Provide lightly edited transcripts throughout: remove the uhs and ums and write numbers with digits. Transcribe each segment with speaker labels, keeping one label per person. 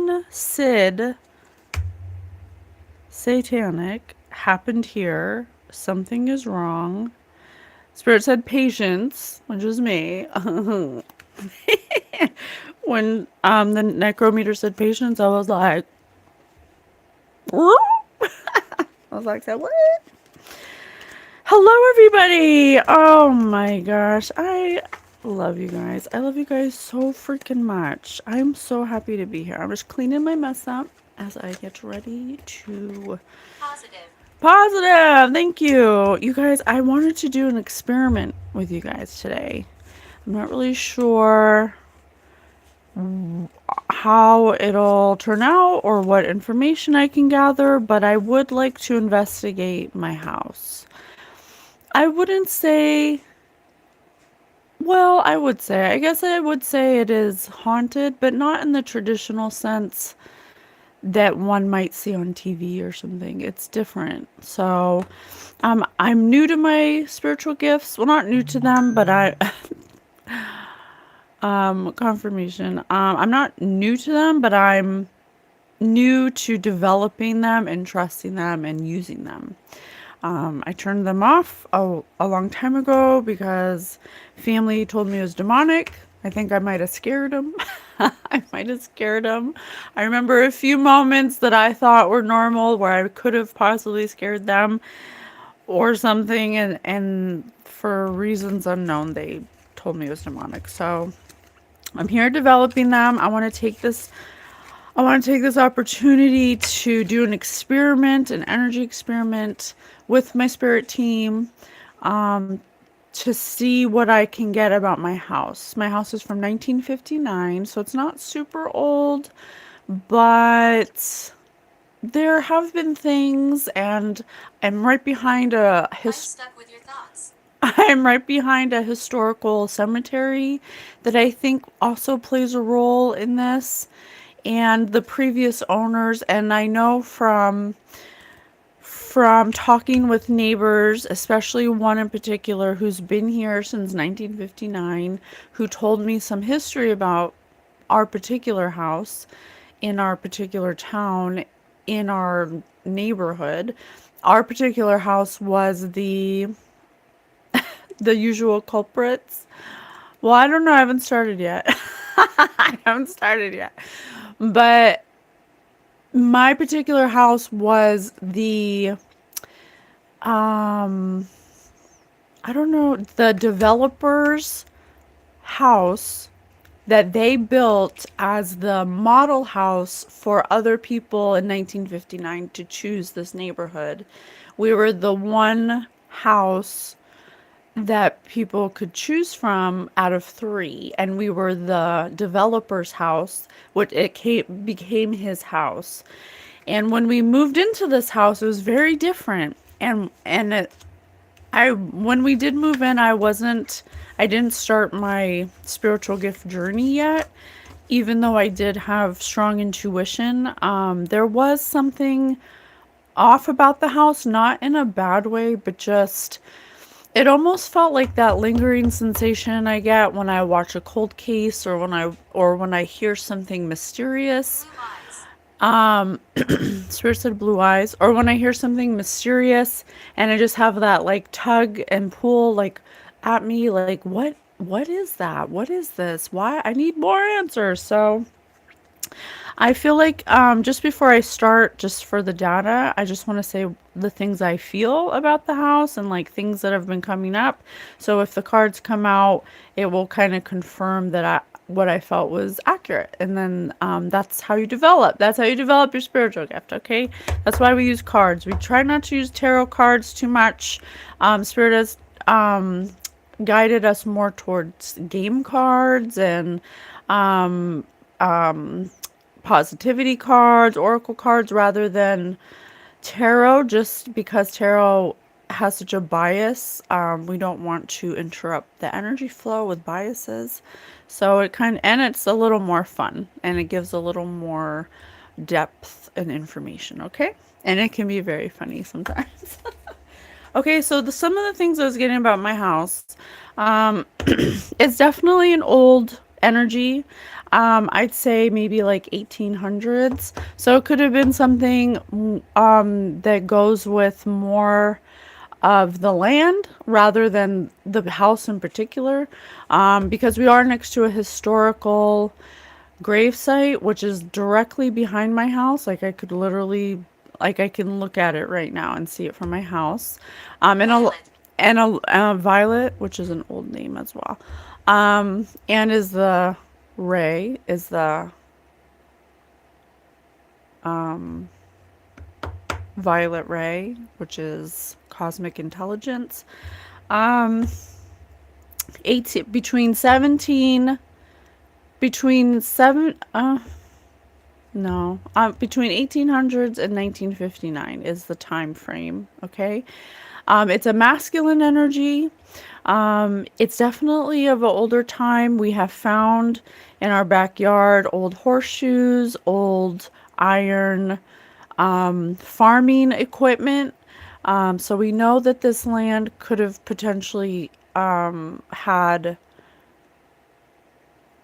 Speaker 1: one Sid satanic happened here. Something is wrong. Spirit said patience, which is me. When the necrometer said patience, I was like, what? Hello, everybody. Oh my gosh, I love you guys. I love you guys so freaking much. I'm so happy to be here. I'm just cleaning my mess up as I get ready to positive. Thank you. You guys, I wanted to do an experiment with you guys today. I'm not really sure how it'll turn out or what information I can gather, but I would like to investigate my house. I wouldn't say, well, I guess I would say it is haunted, but not in the traditional sense that one might see on TV or something. It's different. So, I'm new to my spiritual gifts. Well, not new to them, but confirmation. I'm not new to them, but I'm new to developing them and trusting them and using them. I turned them off a long time ago because family told me it was demonic. I think I might have scared them. I might have scared them. I remember a few moments that I thought were normal where I could have possibly scared them or something, and for reasons unknown, they told me it was demonic. So I'm here developing them. I want to take this opportunity to do an experiment, an energy experiment with my spirit team, to see what I can get about my house. My house is from 1959, so it's not super old, but there have been things, and I'm right behind a I'm right behind a historical cemetery that I think also plays a role in this, and the previous owners. And I know from talking with neighbors, especially one in particular who's been here since 1959, who told me some history about our particular house in our particular town, in our neighborhood. Our particular house was the usual culprits. Well, I don't know. I haven't started yet. I haven't started yet. But my particular house was I don't know, the developer's house that they built as the model house for other people in 1959 to choose this neighborhood. We were the one house that people could choose from out of three, and we were the developer's house, which became his house. And when we moved into this house, it was very different. When we did move in, I didn't start my spiritual gift journey yet, even though I did have strong intuition. There was something off about the house, not in a bad way, but just it almost felt like that lingering sensation I get when I watch a cold case, or when I hear something mysterious. Spirit said blue eyes. Or when I hear something mysterious and I just have that like tug and pull like at me, like what is that? What is this? Why? I need more answers. So I feel like just before I start, just for the data, I just want to say the things I feel about the house and like things that have been coming up. So if the cards come out, it will kind of confirm that what I felt was accurate. And then that's how you develop. That's how you develop your spiritual gift, okay? That's why we use cards. We try not to use tarot cards too much. Spirit has guided us more towards game cards and positivity cards, oracle cards, rather than tarot, just because tarot has such a bias. We don't want to interrupt the energy flow with biases. So and it's a little more fun, and it gives a little more depth and information, okay? And it can be very funny sometimes. Okay, so some of the things I was getting about my house, it's definitely an old energy. I'd say maybe like 1800s. So it could have been something that goes with more of the land rather than the house in particular, because we are next to a historical gravesite, which is directly behind my house. Like I could literally, like I can look at it right now and see it from my house. And a violet, which is an old name as well. And is the ray is the violet ray, which is cosmic intelligence. Um, 18 between 17 between seven no between 1800s and 1959 is the time frame. Okay. It's a masculine energy. It's definitely of an older time. We have found in our backyard old horseshoes, old iron, farming equipment. So we know that this land could have potentially had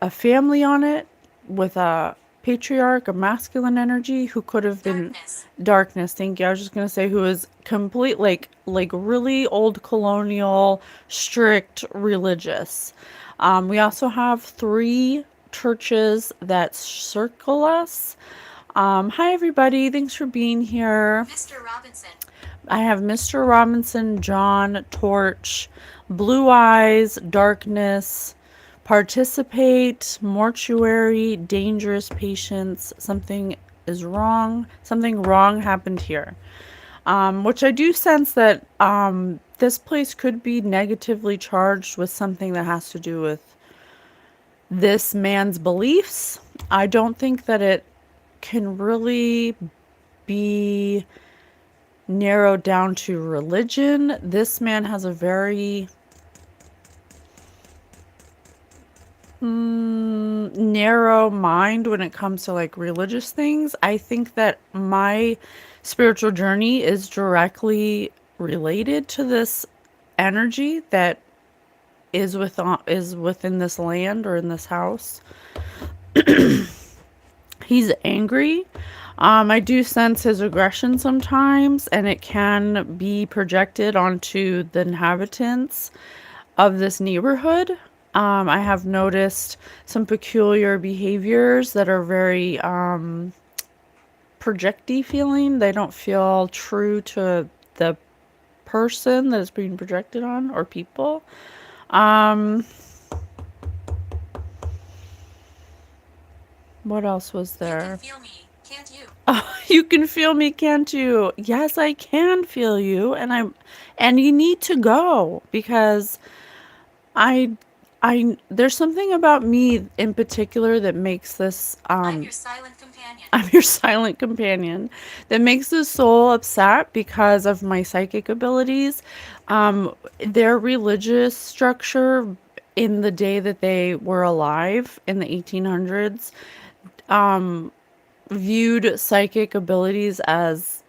Speaker 1: a family on it with a patriarch, a masculine energy who could have been darkness. Thank you. I was just gonna say who is complete like really old colonial, strict religious. We also have three churches that circle us. Hi everybody, thanks for being here. Mr. Robinson. I have Mr. Robinson, John, Torch, Blue Eyes, Darkness, Participate, Mortuary, Dangerous Patients. Something is wrong. Something wrong happened here. Which I do sense that this place could be negatively charged with something that has to do with this man's beliefs. I don't think that it can really be narrowed down to religion. This man has a very narrow mind when it comes to like religious things. I think that my spiritual journey is directly related to this energy that is within this land or in this house. He's angry. I do sense his aggression sometimes, and it can be projected onto the inhabitants of this neighborhood. I have noticed some peculiar behaviors that are very projecty feeling. They don't feel true to the person that is being projected on or people. What else was there? You can feel me, can't you? Oh, you can feel me, can't you? Yes, I can feel you, and you need to go because I there's something about me in particular that makes this I'm your silent companion. I'm your silent companion that makes the soul upset because of my psychic abilities. Their religious structure in the day that they were alive in the 1800s viewed psychic abilities as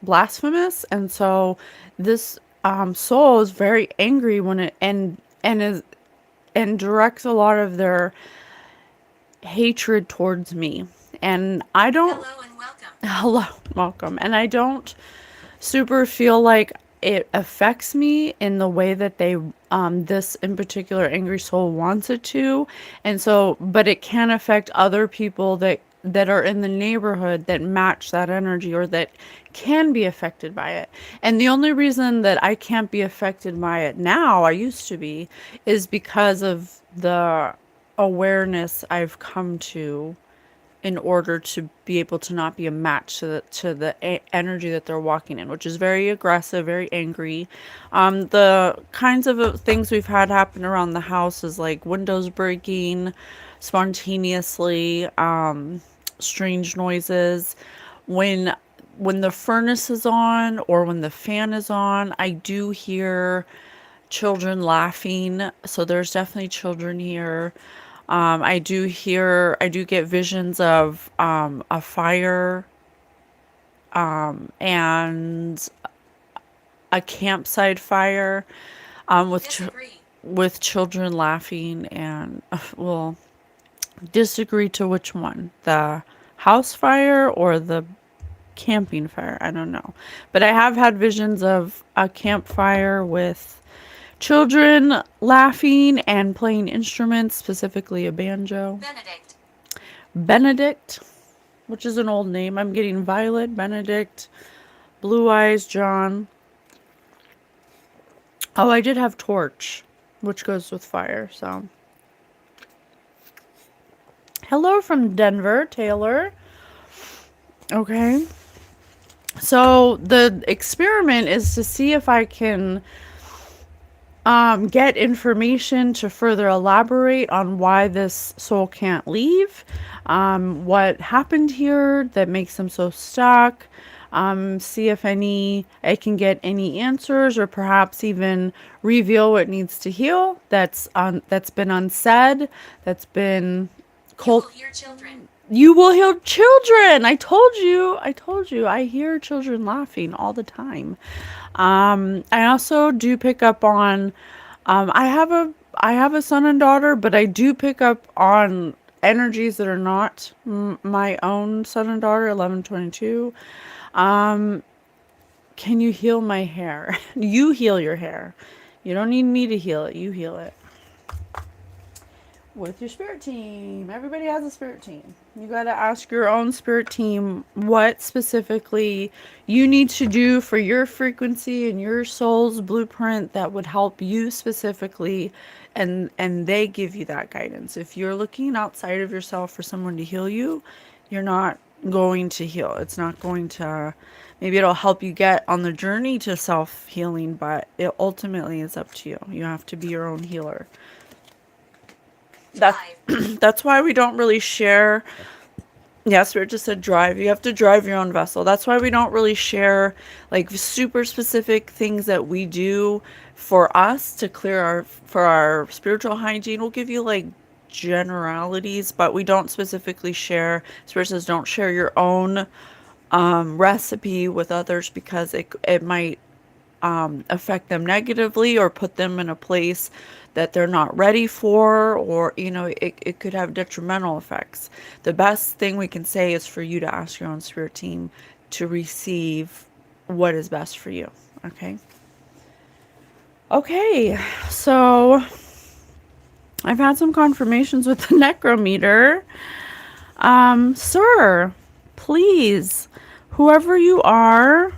Speaker 1: blasphemous, and so this soul is very angry when it and directs a lot of their hatred towards me. And I don't Hello and welcome. Hello, welcome. And I don't super feel like it affects me in the way that they this in particular angry soul wants it to. And so but it can affect other people that are in the neighborhood that match that energy or that can be affected by it. And the only reason that I can't be affected by it now, I used to be, is because of the awareness I've come to in order to be able to not be a match to the energy that they're walking in, which is very aggressive, very angry. The kinds of things we've had happen around the house is like windows breaking spontaneously, strange noises. When the furnace is on or when the fan is on, I do hear children laughing. So there's definitely children here. I do get visions of a fire and a campsite fire with with children laughing and, well, disagree to which one, the house fire or the camping fire. I don't know. But I have had visions of a campfire with children laughing and playing instruments, specifically a banjo. Benedict, which is an old name. I'm getting Violet, Benedict, Blue Eyes, John. Oh, I did have Torch, which goes with fire, so. Hello from Denver, Taylor. Okay. So the experiment is to see if I can get information to further elaborate on why this soul can't leave, what happened here that makes them so stuck, see if I can get any answers or perhaps even reveal what needs to heal that's been unsaid, that's been cult. You will heal children. I told you. I hear children laughing all the time. I also do pick up on, I have a son and daughter, but I do pick up on energies that are not my own son and daughter, 1122. Can you heal my hair? You heal your hair. You don't need me to heal it. You heal it. With your spirit team. Everybody has a spirit team. You got to ask your own spirit team what specifically you need to do for your frequency and your soul's blueprint that would help you specifically, and they give you that guidance. If you're looking outside of yourself for someone to heal you, you're not going to heal. It's not going to, maybe it'll help you get on the journey to self-healing, but it ultimately is up to you. You have to be your own healer. That's why we don't really share. Yeah, Spirit just said drive. You have to drive your own vessel. That's why we don't really share like super specific things that we do for us to clear our spiritual hygiene. We'll give you like generalities, but we don't specifically share. Spirit says don't share your own recipe with others because it might affect them negatively or put them in a place that they're not ready for, or it could have detrimental effects. The best thing we can say is for you to ask your own spirit team to receive what is best for you. Okay, so I've had some confirmations with the necrometer. Sir, please, whoever you are,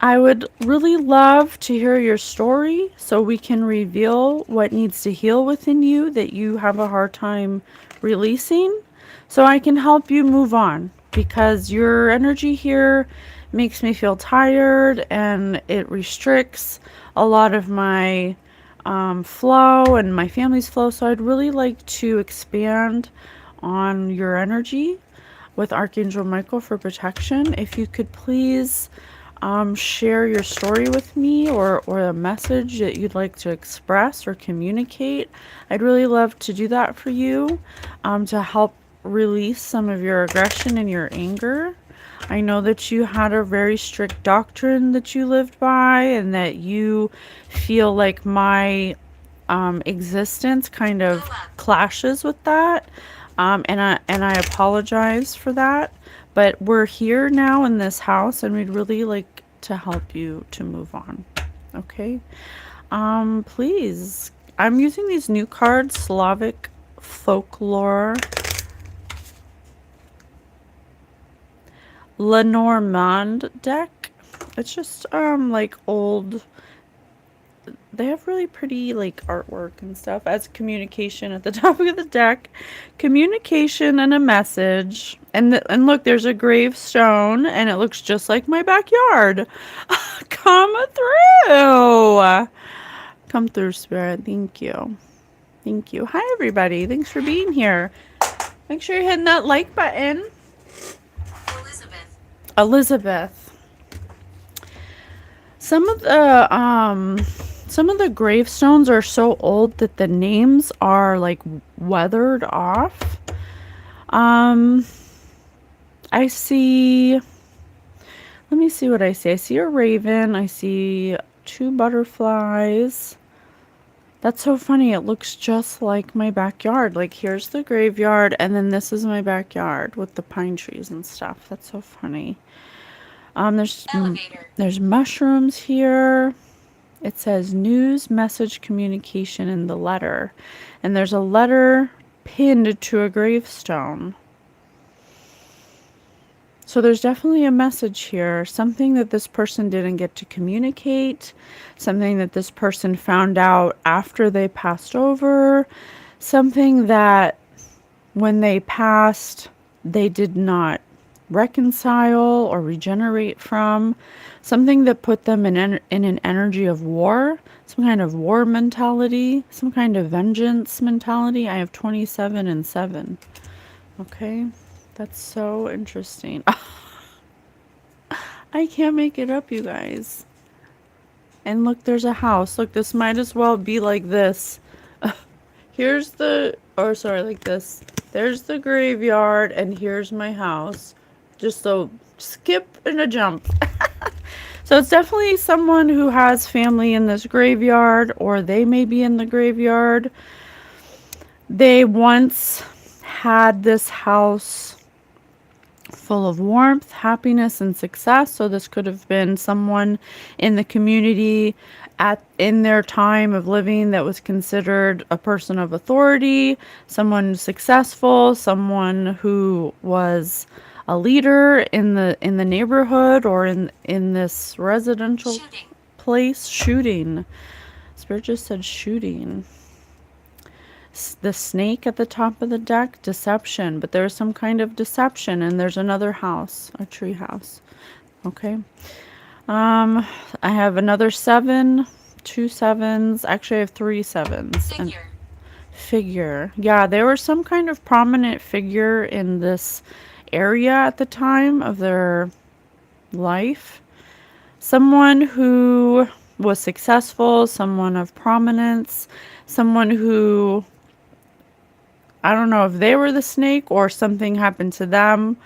Speaker 1: I would really love to hear your story so we can reveal what needs to heal within you that you have a hard time releasing, so I can help you move on, because your energy here makes me feel tired and it restricts a lot of my flow and my family's flow. So I'd really like to expand on your energy with Archangel Michael for protection. If you could please share your story with me, or a message that you'd like to express or communicate. I'd really love to do that for you, to help release some of your aggression and your anger. I know that you had a very strict doctrine that you lived by, and that you feel like my existence kind of clashes with that, and I apologize for that. But we're here now in this house, and we'd really like to help you to move on. Okay. Please. I'm using these new cards, Slavic Folklore. Lenormand deck. It's just like old. They have really pretty like artwork and stuff as communication at the top of the deck. Communication and a message. And look, there's a gravestone and it looks just like my backyard. Come through. Come through, Spirit. Thank you. Thank you. Hi, everybody. Thanks for being here. Make sure you're hitting that like button. Elizabeth. Some of the gravestones are so old that the names are like weathered off. I see, let me see what I see. I see a raven. I see 2 butterflies. That's so funny. It looks just like my backyard. Like here's the graveyard and then this is my backyard with the pine trees and stuff. That's so funny. There's mushrooms here. It says news message communication in the letter. And there's a letter pinned to a gravestone. So there's definitely a message here, something that this person didn't get to communicate, something that this person found out after they passed over, something that when they passed, they did not reconcile or regenerate from, something that put them in an energy of war, some kind of war mentality, some kind of vengeance mentality. I have 27 and 7. Okay, that's so interesting. I can't make it up, you guys. And look, there's a house. Look, this might as well be like this. Here's the, or sorry, like this. There's the graveyard, and here's my house. Just a skip and a jump. So it's definitely someone who has family in this graveyard, or they may be in the graveyard. They once had this house full of warmth, happiness, and success. So this could have been someone in the community in their time of living that was considered a person of authority, someone successful, someone who was a leader in the neighborhood or in this residential place. Shooting. Spirit just said shooting. The snake at the top of the deck, deception, but there's some kind of deception, and there's another house, a tree house. Okay. I have another 7, 2 7s. Actually, I have 3 7s. Figure. Yeah, there was some kind of prominent figure in this area at the time of their life. Someone who was successful, someone of prominence, someone who, I don't know if they were the snake or something happened to them.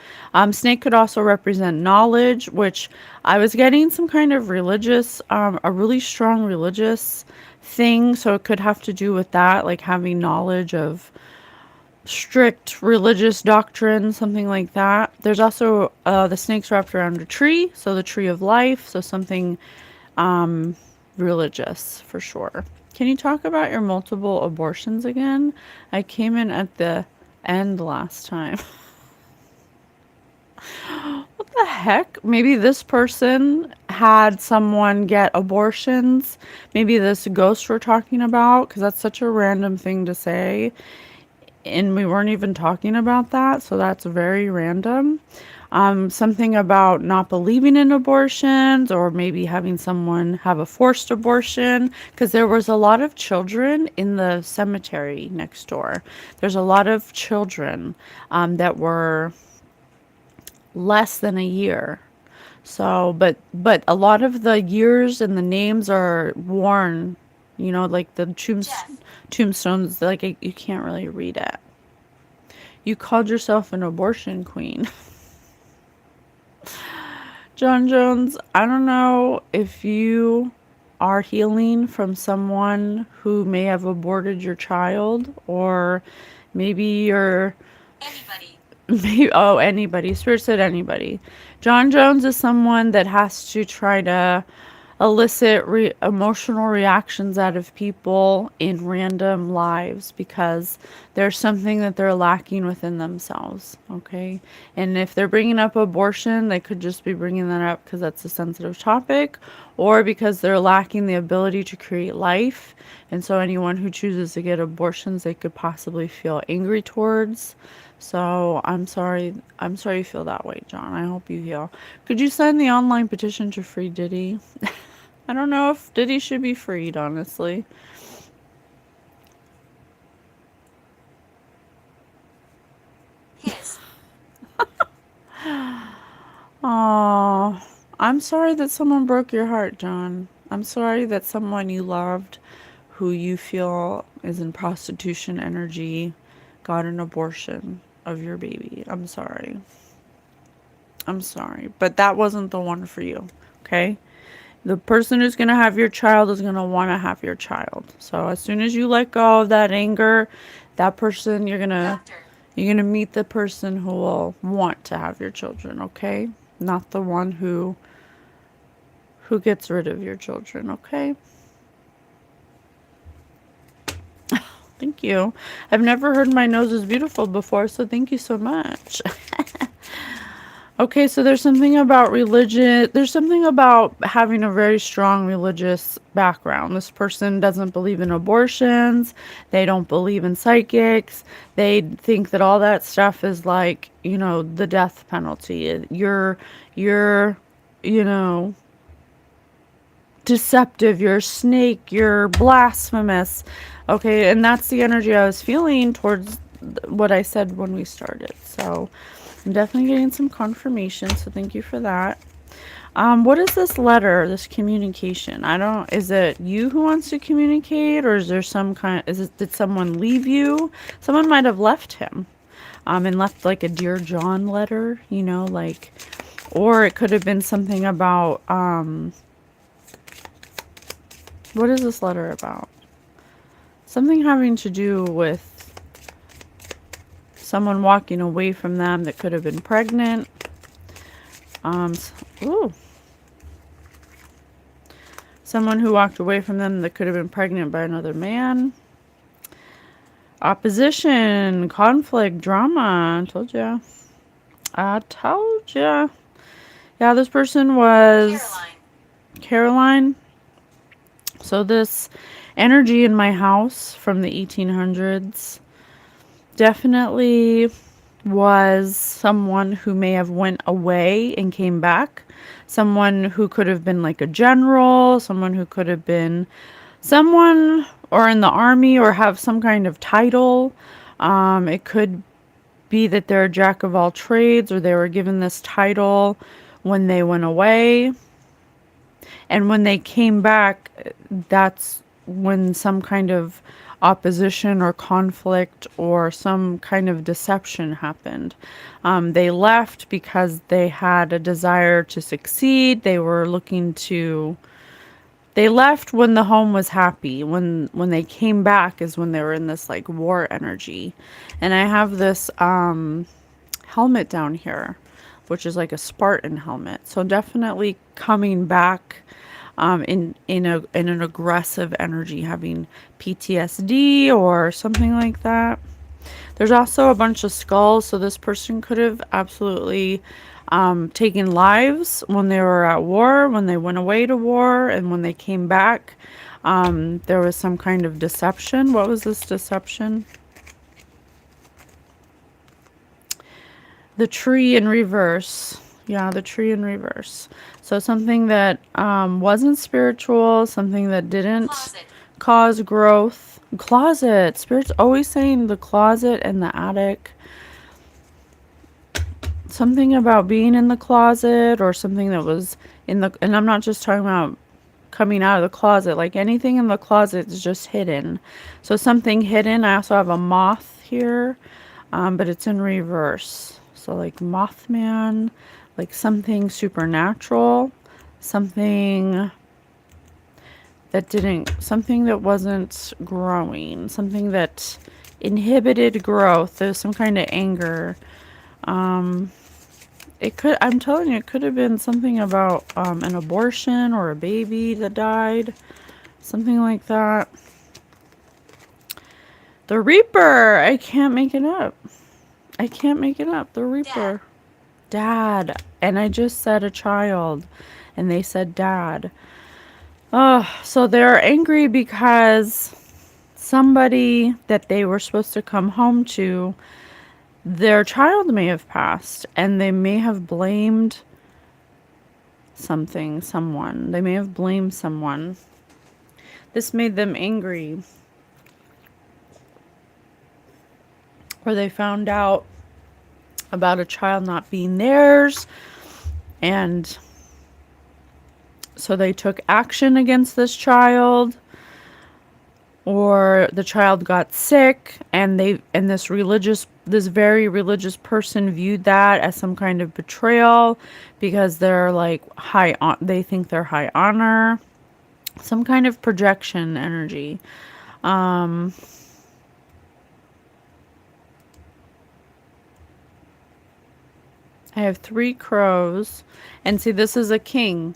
Speaker 1: Snake could also represent knowledge, which I was getting some kind of religious, a really strong religious thing. So it could have to do with that, like having knowledge of strict religious doctrine, something like that. There's also the snake's wrapped around a tree, so the tree of life, so something religious for sure. Can you talk about your multiple abortions again? I came in at the end last time. What the heck? Maybe this person had someone get abortions. Maybe this ghost we're talking about, because that's such a random thing to say. And we weren't even talking about that, so that's very random. Something about not believing in abortions, or maybe having someone have a forced abortion, because there was a lot of children in the cemetery next door. There's a lot of children that were less than a year. So, but a lot of the years and the names are worn, like the tombstones, like you can't really read it. You called yourself an abortion queen. John Jones, I don't know if you are healing from someone who may have aborted your child, or maybe you're anybody. Spirit said anybody. John Jones is someone that has to try to elicit emotional reactions out of people in random lives, because there's something that they're lacking within themselves. Okay. And if they're bringing up abortion, they could just be bringing that up because that's a sensitive topic, or because they're lacking the ability to create life. And so anyone who chooses to get abortions, they could possibly feel angry towards. So I'm sorry you feel that way, John. I hope you heal. Could you send the online petition to free Diddy? I don't know if Diddy should be freed, honestly.
Speaker 2: Yes.
Speaker 1: Oh, I'm sorry that someone broke your heart, John. I'm sorry that someone you loved, who you feel is in prostitution energy, got an abortion of your baby. I'm sorry. I'm sorry. But that wasn't the one for you, okay? The person who's going to have your child is going to want to have your child. So as soon as you let go of that anger, that person, you're going to meet the person who will want to have your children, okay? Not the one who gets rid of your children, okay? Thank you. I've never heard my nose is beautiful before, so thank you so much. Okay, so there's something about religion. There's something about having a very strong religious background. This person doesn't believe in abortions. They don't believe in psychics. They think that all that stuff is like, the death penalty. You're, you know, deceptive. You're a snake. You're blasphemous. Okay, and that's the energy I was feeling towards what I said when we started. So I'm definitely getting some confirmation, so thank you for that. What is this letter, this communication? Is it you who wants to communicate, or is there did someone leave you? Someone might have left him, and left like a Dear John letter, or it could have been something about, what is this letter about? Something having to do with someone walking away from them that could have been pregnant. Ooh. Someone who walked away from them that could have been pregnant by another man. Opposition, conflict, drama. I told ya. Yeah, this person was Caroline. So this energy in my house from the 1800s definitely was someone who may have went away and came back. Someone who could have been like a general, someone who could have been someone or in the army or have some kind of title. It could be that they're a jack of all trades, or they were given this title when they went away. And when they came back, that's when some kind of opposition or conflict or some kind of deception happened. They left because they had a desire to succeed. They left when the home was happy. When they came back is when they were in this like war energy. And I have this helmet down here, which is like a Spartan helmet. So definitely coming back in an aggressive energy, having PTSD or something like that. There's also a bunch of skulls, so this person could have absolutely taken lives when they were at war, when they went away to war, and when they came back. There was some kind of deception. What was this deception? The tree in reverse. Yeah, the tree in reverse. So something that wasn't spiritual, something that didn't cause growth. Closet. Spirit's always saying the closet and the attic. Something about being in the closet, or something that was and I'm not just talking about coming out of the closet. Like anything in the closet is just hidden. So something hidden. I also have a moth here, but it's in reverse. So like Mothman, like something supernatural, something that wasn't growing, something that inhibited growth. There's some kind of anger. I'm telling you, it could have been something about an abortion or a baby that died, something like that. The Reaper, I can't make it up. The Reaper. Dad. And I just said a child, and they said dad. Oh, so they're angry because somebody that they were supposed to come home to, their child may have passed, and they may have blamed someone. They may have blamed someone. This made them angry. Or they found out about a child not being theirs, and so they took action against this child, or the child got sick, and this religious this very religious person viewed that as some kind of betrayal because they're like they think they're high honor, some kind of projection energy. Um, I have 3 crows, and see, this is a king.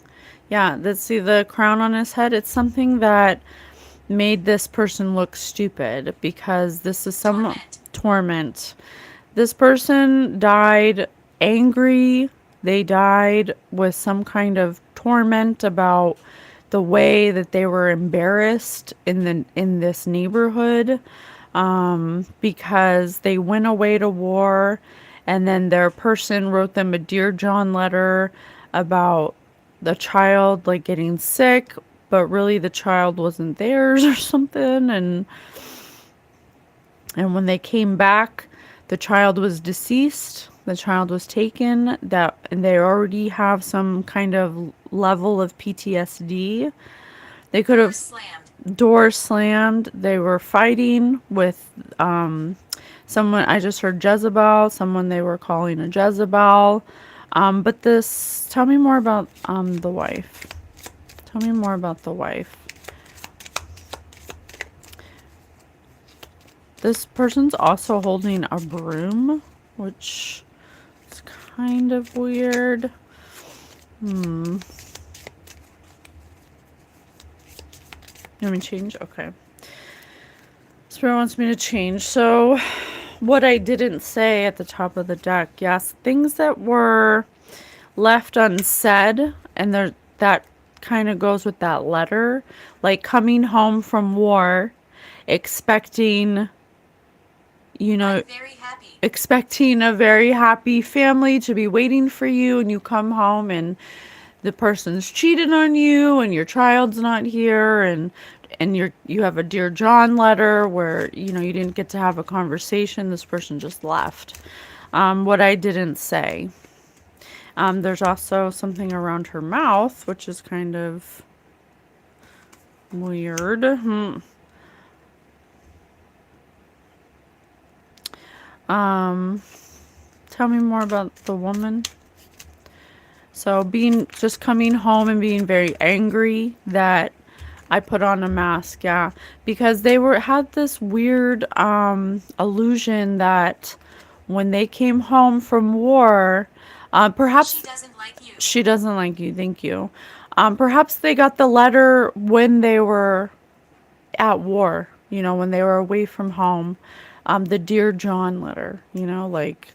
Speaker 1: Yeah, let's see the crown on his head. It's something that made this person look stupid because this is some torment. This person died angry. They died with some kind of torment about the way that they were embarrassed in this neighborhood, because they went away to war, and then their person wrote them a Dear John letter about the child like getting sick, but really the child wasn't theirs or something. And when they came back, the child was deceased. The child was taken. And they already have some kind of level of PTSD. They could have doors slammed. They were fighting with someone. I just heard Jezebel. Someone they were calling a Jezebel. But this. Tell me more about the wife. Tell me more about the wife. This person's also holding a broom, which is kind of weird. You want me to change? Okay. Spirit wants me to change. So, what I didn't say at the top of the deck, yes, things that were left unsaid, and that kind of goes with that letter, like coming home from war, expecting expecting a very happy family to be waiting for you, and you come home and the person's cheated on you and your child's not here, and you have a Dear John letter where you didn't get to have a conversation. This person just left. What I didn't say. There's also something around her mouth, which is kind of weird. Tell me more about the woman. So just coming home and being very angry that I put on a mask, yeah, because they had this weird illusion that when they came home from war, perhaps she doesn't like you. Thank you. Perhaps they got the letter when they were at war, when they were away from home. The Dear John letter, like,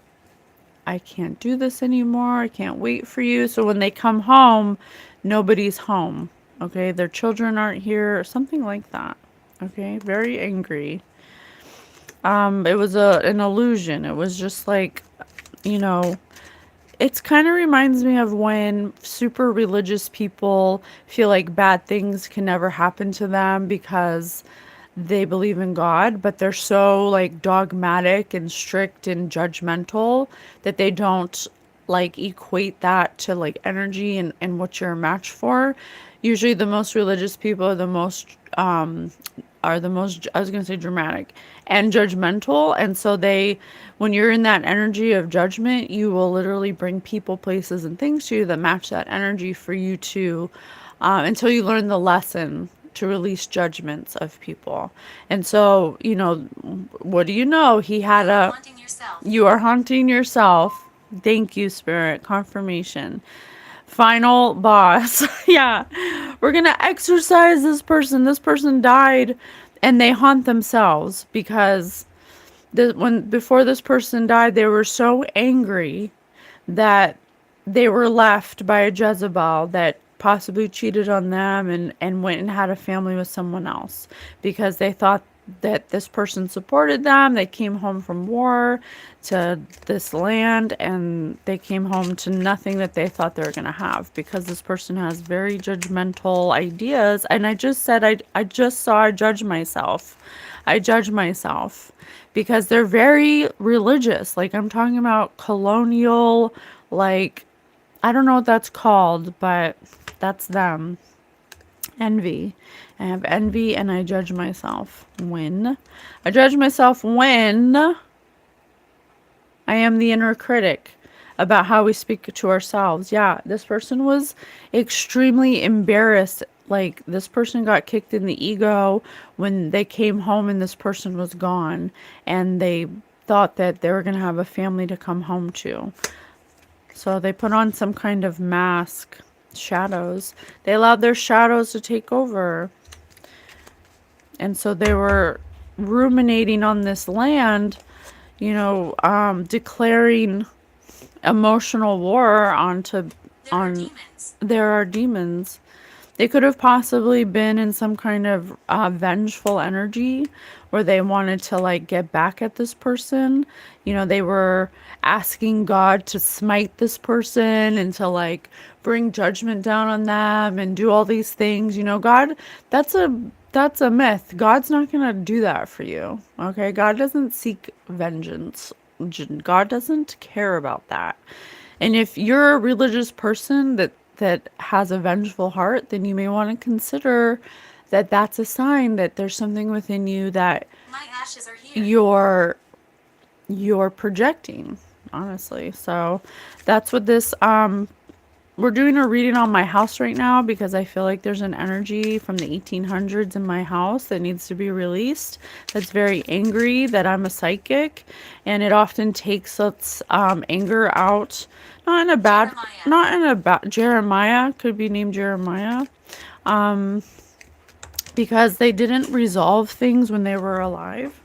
Speaker 1: I can't do this anymore. I can't wait for you. So when they come home, nobody's home. Okay. Their children aren't here or something like that. Okay. Very angry. It was an illusion. It was just like, it kind of reminds me of when super religious people feel like bad things can never happen to them because they believe in God, but they're so like dogmatic and strict and judgmental that they don't like equate that to like energy and what you're a match for. Usually the most religious people are the most I was going to say dramatic and judgmental. And so when you're in that energy of judgment, you will literally bring people, places, and things to you that match that energy for you to, until you learn the lesson to release judgments of people. And so, what do you know? You are haunting yourself. Thank you, Spirit. Confirmation. Final boss. Yeah. We're going to exorcise this person. This person died and they haunt themselves because before this person died, they were so angry that they were left by a Jezebel that possibly cheated on them and went and had a family with someone else because they thought that this person supported them. They came home from war to this land and they came home to nothing that they thought they were going to have because this person has very judgmental ideas. And I just said, I judge myself. I judge myself because they're very religious. Like I'm talking about colonial, like, I don't know what that's called, but that's them. Envy. I have envy and I judge myself when I am the inner critic about how we speak to ourselves. Yeah, this person was extremely embarrassed. Like, this person got kicked in the ego when they came home and this person was gone, and they thought that they were going to have a family to come home to. So they put on some kind of mask, shadows. They allowed their shadows to take over. And so they were ruminating on this land, declaring emotional war on there are demons. They could have possibly been in some kind of vengeful energy where they wanted to like get back at this person. They were asking God to smite this person and to like bring judgment down on them and do all these things. God, that's a myth. God's not going to do that for you. Okay? God doesn't seek vengeance. God doesn't care about that. And if you're a religious person that has a vengeful heart, then you may want to consider that that's a sign that there's something within you that my ashes are here. You're projecting, honestly. So that's what this we're doing a reading on my house right now because I feel like there's an energy from the 1800s in my house that needs to be released. That's very angry that I'm a psychic, and it often takes its anger out. Jeremiah could be named Jeremiah, because they didn't resolve things when they were alive.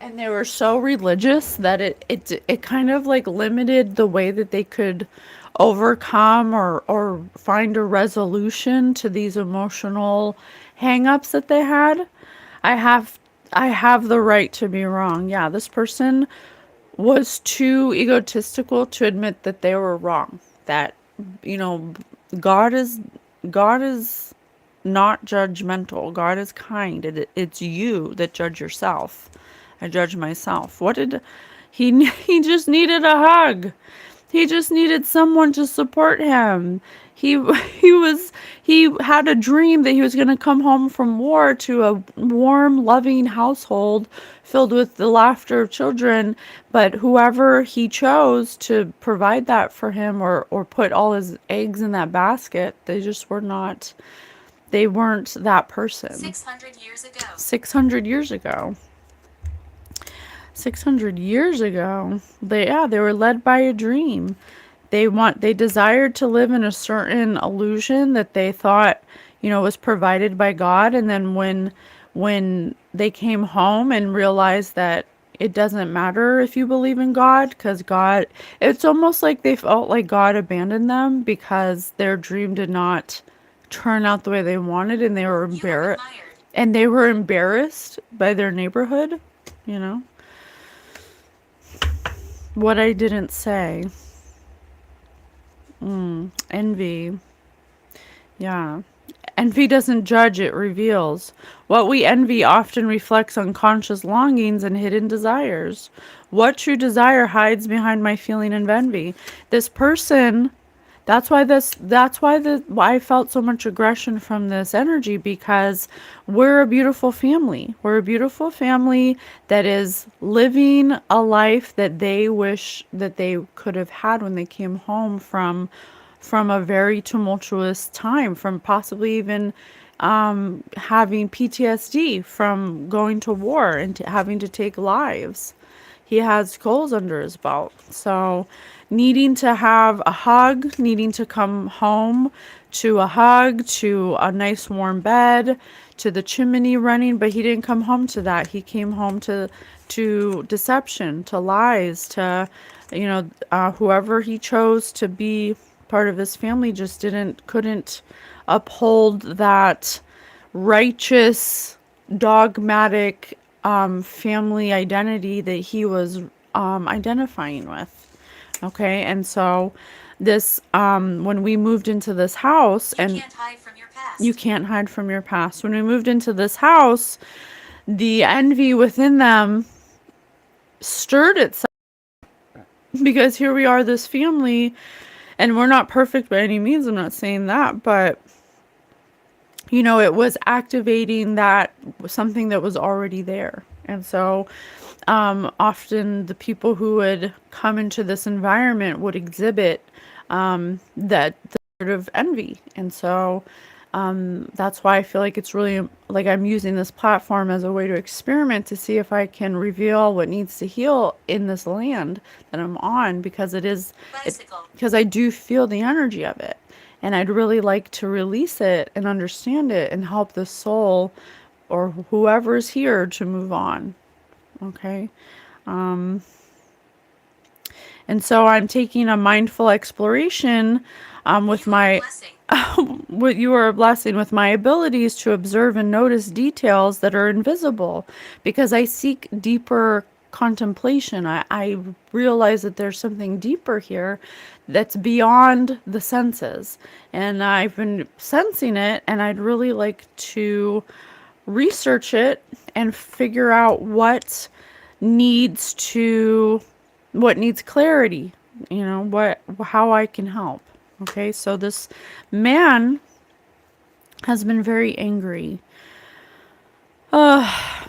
Speaker 1: And they were so religious that it kind of like limited the way that they could overcome or find a resolution to these emotional hang-ups that they had. I have the right to be wrong. Yeah, this person was too egotistical to admit that they were wrong. That, you know, God is God is not judgmental. God is kind. It's you that judge yourself. I judge myself. What did he he just needed a hug. He just needed someone to support him. He he had a dream that he was going to come home from war to a warm, loving household filled with the laughter of children, but whoever he chose to provide that for him or put all his eggs in that basket, they weren't that person. 600 years ago. 600 years ago. 600 years ago, they were led by a dream. They desired to live in a certain illusion that they thought, was provided by God. And then when they came home and realized that it doesn't matter if you believe in God, because it's almost like they felt like God abandoned them because their dream did not turn out the way they wanted, and they were embarrassed. And they were embarrassed by their neighborhood, What I didn't say. Envy. Yeah. Envy doesn't judge, it reveals. What we envy often reflects unconscious longings and hidden desires. What true desire hides behind my feeling of envy? This person, why I felt so much aggression from this energy, because we're a beautiful family. We're a beautiful family that is living a life that they wish that they could have had when they came home from a very tumultuous time, from possibly even having PTSD from going to war and having to take lives. He has goals under his belt. So needing to have a hug, needing to come home to a hug, to a nice warm bed, to the chimney running, but he didn't come home to that. He came home to deception, to lies, to, whoever he chose to be part of his family just couldn't uphold that righteous, dogmatic family identity that he was identifying with. Okay, and so this when we moved into this house, and you can't hide from your past. You can't hide from your past. When we moved into this house, the envy within them stirred itself, because here we are, this family, and we're not perfect by any means. I'm not saying that, but it was activating that something that was already there. And so often the people who would come into this environment would exhibit that sort of envy. And so that's why I feel like it's really like I'm using this platform as a way to experiment to see if I can reveal what needs to heal in this land that I'm on, because because I do feel the energy of it. And I'd really like to release it and understand it and help the soul or whoever's here to move on. Okay. And so I'm taking a mindful exploration with my what you are a blessing with my abilities to observe and notice details that are invisible, because I seek deeper contemplation. I realize that there's something deeper here that's beyond the senses, and I've been sensing it, and I'd really like to research it and figure out needs to what needs clarity, how I can help. Okay, so this man has been very angry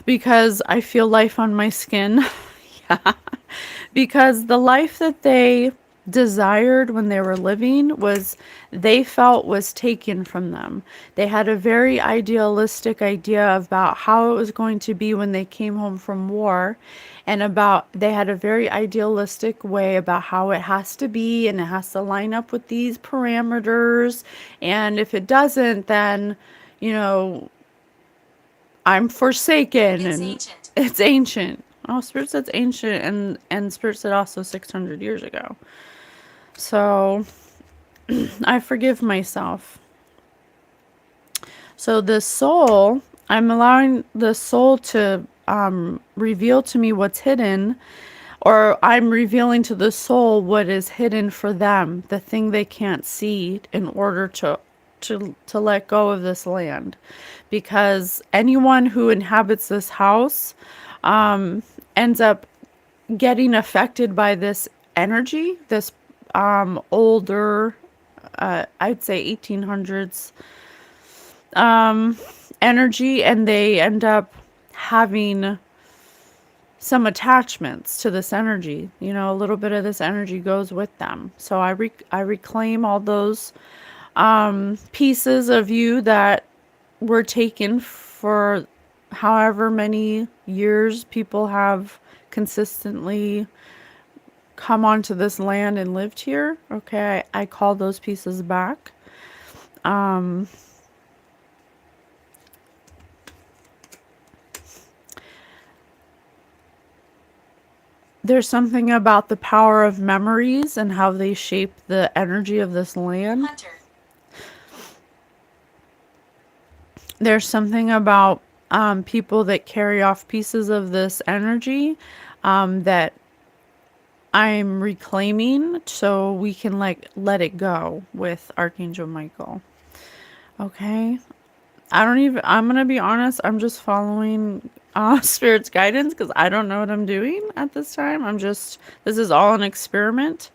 Speaker 1: because I feel life on my skin. Yeah, because the life that they desired when they were living they felt was taken from them. They had a very idealistic idea about how it was going to be when they came home from war, and they had a very idealistic way about how it has to be, and it has to line up with these parameters, and if it doesn't, then you know I'm forsaken. It's and ancient. It's ancient. Oh, Spirit says ancient, and Spirit said also 600 years ago. So I forgive myself. So the soul, I'm allowing the soul to reveal to me what's hidden, or I'm revealing to the soul what is hidden for them, the thing they can't see, in order to let go of this land. Because anyone who inhabits this house ends up getting affected by this energy, this older, I'd say 1800s energy, and they end up having some attachments to this energy. A little bit of this energy goes with them. So I reclaim all those pieces of you that were taken for however many years people have consistently come onto this land and lived here. Okay, I call those pieces back. There's something about the power of memories and how they shape the energy of this land. Hunter. There's something about people that carry off pieces of this energy that I'm reclaiming, so we can let it go with Archangel Michael. Okay. I'm gonna be honest, I'm just following Spirit's guidance, because I don't know what I'm doing at this time. This is all an experiment.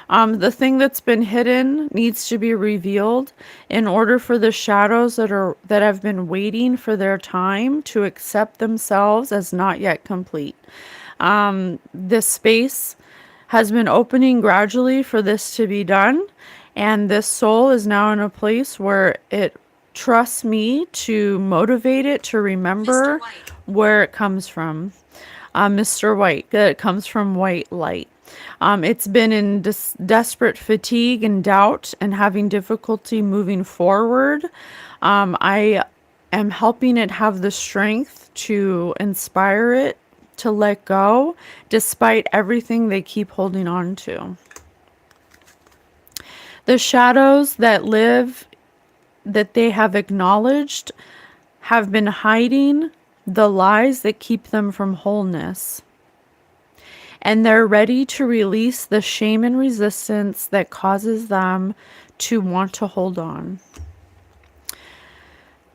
Speaker 1: The thing that's been hidden needs to be revealed in order for the shadows that have been waiting for their time to accept themselves as not yet complete. This space has been opening gradually for this to be done, and this soul is now in a place where it trusts me to motivate it to remember where it comes from. Mr. White, that it comes from white light. It's been in desperate fatigue and doubt and having difficulty moving forward. I am helping it have the strength to inspire it to let go, despite everything they keep holding on to. The shadows that they have acknowledged have been hiding the lies that keep them from wholeness. And they're ready to release the shame and resistance that causes them to want to hold on.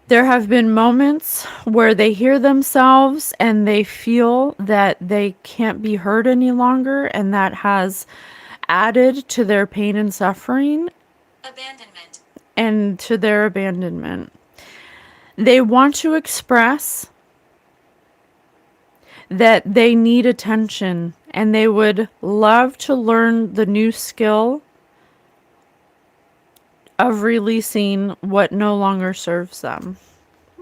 Speaker 1: There have been moments where they hear themselves and they feel that they can't be heard any longer, and that has added to their pain and suffering. Abandonment. And to their abandonment. They want to express that they need attention and they would love to learn the new skill of releasing what no longer serves them.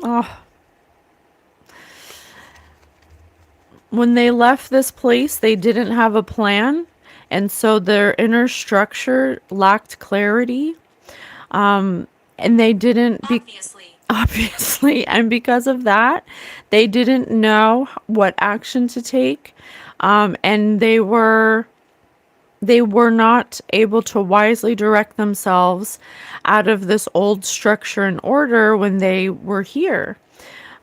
Speaker 1: Oh, when they left this place, they didn't have a plan, and so their inner structure lacked clarity. And they didn't be obviously, and because of that, they didn't know what action to take, and they were not able to wisely direct themselves out of this old structure and order when they were here.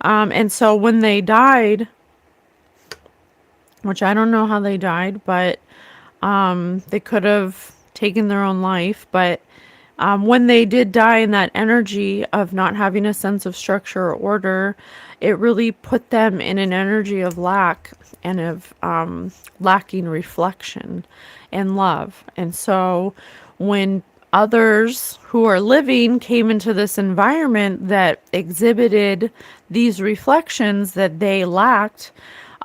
Speaker 1: And so when they died, which I don't know how they died, but they could have taken their own life. But when they did die in that energy of not having a sense of structure or order, it really put them in an energy of lack and of lacking reflection and love. And so when others who are living came into this environment that exhibited these reflections that they lacked,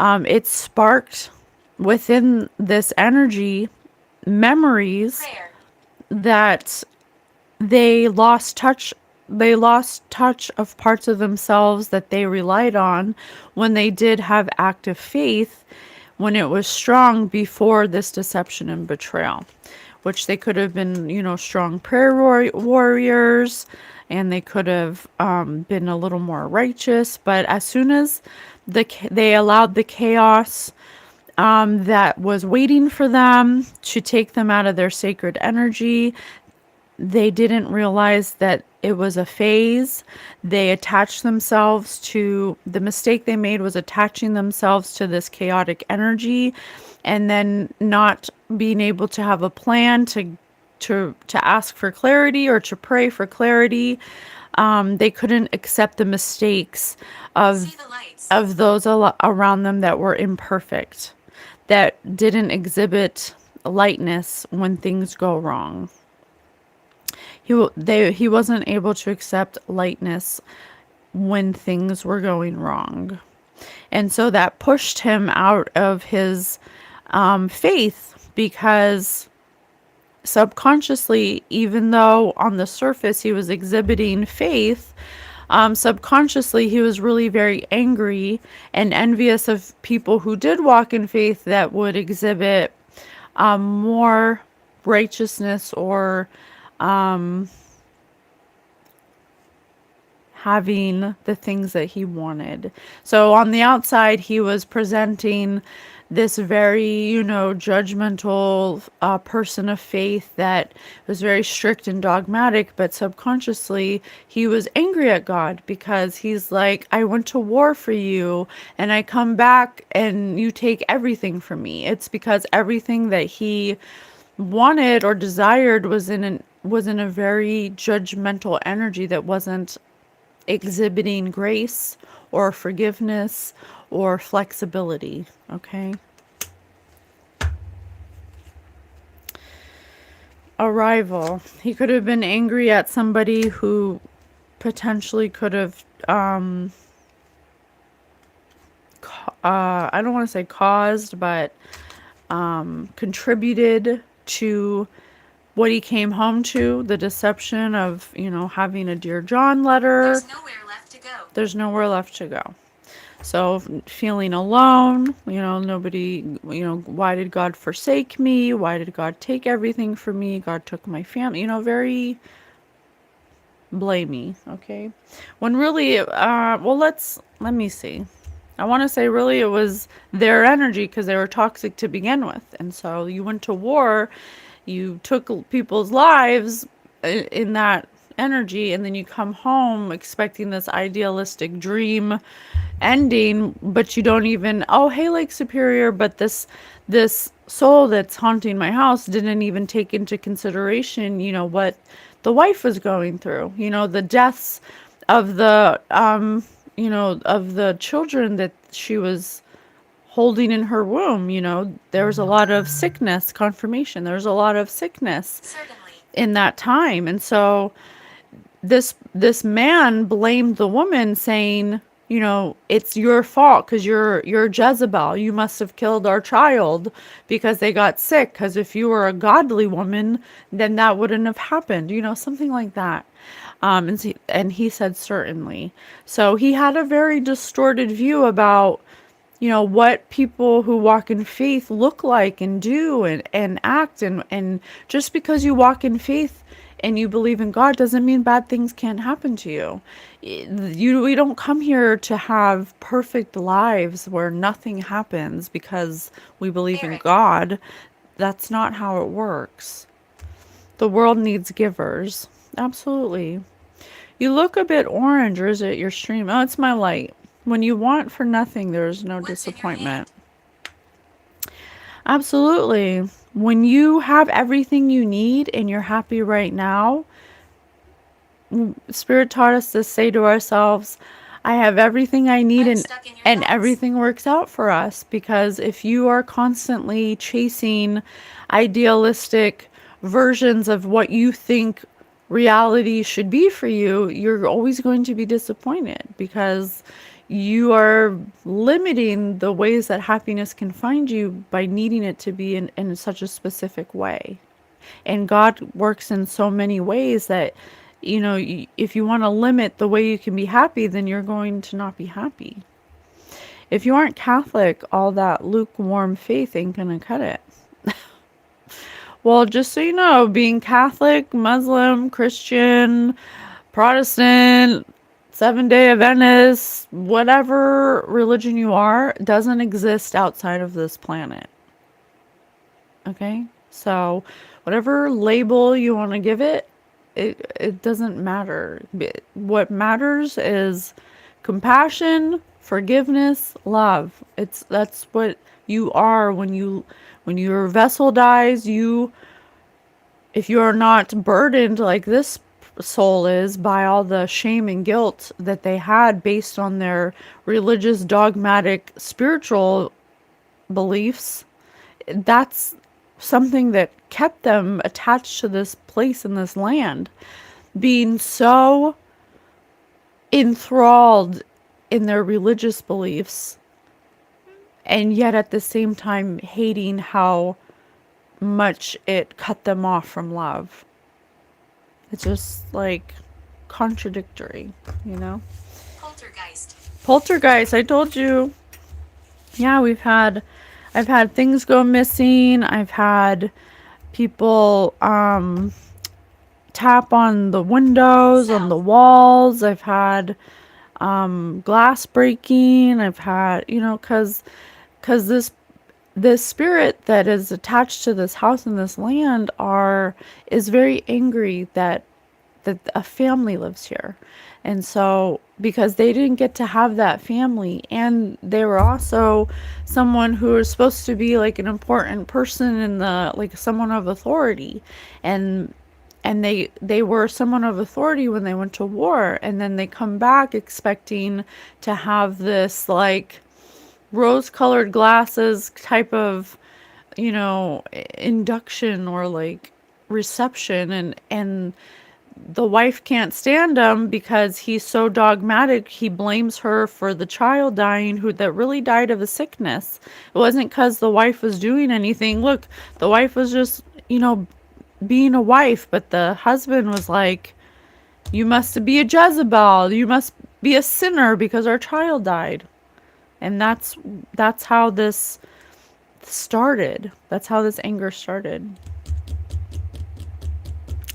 Speaker 1: it sparked within this energy memories that they lost touch of parts of themselves that they relied on when they did have active faith, when it was strong before this deception and betrayal, which they could have been, strong prayer warriors, and they could have been a little more righteous. But as soon as they allowed the chaos that was waiting for them to take them out of their sacred energy, they didn't realize that it was a phase. They attached themselves to the mistake they made was attaching themselves to this chaotic energy, and then not being able to have a plan to ask for clarity or to pray for clarity. They couldn't accept the mistakes of those around them that were imperfect, that didn't exhibit lightness when things go wrong. He wasn't able to accept lightness when things were going wrong. And so that pushed him out of his faith, because subconsciously, even though on the surface he was exhibiting faith, subconsciously he was really very angry and envious of people who did walk in faith that would exhibit more righteousness or having the things that he wanted. So on the outside, he was presenting this very, judgmental person of faith that was very strict and dogmatic, but subconsciously he was angry at God because he's like, I went to war for you and I come back and you take everything from me. It's because everything that he wanted or desired was in a very judgmental energy that wasn't exhibiting grace or forgiveness or flexibility. Okay. Arrival. He could have been angry at somebody who potentially could have I don't want to say caused, but contributed to what he came home to, the deception of, having a Dear John letter. There's nowhere left to go. So feeling alone, nobody, why did God forsake me? Why did God take everything from me? God took my family, very blamey. Okay. When really, let me see. I want to say really it was their energy because they were toxic to begin with. And so you went to war, you took people's lives in that energy, and then you come home expecting this idealistic dream ending, but you don't even, oh, hey, Lake Superior, but this soul that's haunting my house didn't even take into consideration, what the wife was going through, the deaths of the of the children that she was holding in her womb. There was a lot of sickness, confirmation. There was a lot of sickness in that time. And so this man blamed the woman, saying, it's your fault because you're Jezebel. You must have killed our child because they got sick. Because if you were a godly woman, then that wouldn't have happened. Something like that. And he said certainly. So he had a very distorted view about what people who walk in faith look like and do and act, and just because you walk in faith and you believe in God doesn't mean bad things can't happen to you. We don't come here to have perfect lives where nothing happens because we believe in God. That's not how it works. The world needs givers. Absolutely. You look a bit orange, or is it your stream? Oh, it's my light. When you want for nothing, there is no disappointment. Absolutely. When you have everything you need and you're happy right now, Spirit taught us to say to ourselves, I have everything I need, and everything works out for us. Because if you are constantly chasing idealistic versions of what you think reality should be for you, you're always going to be disappointed because you are limiting the ways that happiness can find you by needing it to be in such a specific way. And God works in so many ways that, if you want to limit the way you can be happy, then you're going to not be happy. If you aren't Catholic, all that lukewarm faith ain't going to cut it. Well, just so you know, being Catholic, Muslim, Christian, Protestant, Seventh-day Adventist, whatever religion you are, doesn't exist outside of this planet. Okay? So, whatever label you want to give it, it doesn't matter. What matters is compassion, forgiveness, love. That's what you are when your vessel dies. If you are not burdened like this soul is by all the shame and guilt that they had based on their religious, dogmatic, spiritual beliefs, that's something that kept them attached to this place and this land, being so enthralled in their religious beliefs, and yet at the same time hating how much it cut them off from love. It's just like contradictory, Poltergeist, I told you. Yeah, I've had things go missing. I've had people tap on the windows, on the walls. I've had glass breaking. I've had, because this spirit that is attached to this house and this land is very angry that a family lives here. And so, because they didn't get to have that family, and they were also someone who was supposed to be like an important person in like someone of authority, and they were someone of authority when they went to war, and then they come back expecting to have this like rose-colored glasses type of, induction or like reception, and the wife can't stand him because he's so dogmatic. He blames her for the child dying that really died of a sickness. It wasn't because the wife was doing anything. Look, the wife was just, being a wife, but the husband was like, you must be a Jezebel. You must be a sinner because our child died. And that's how this started. That's how this anger started.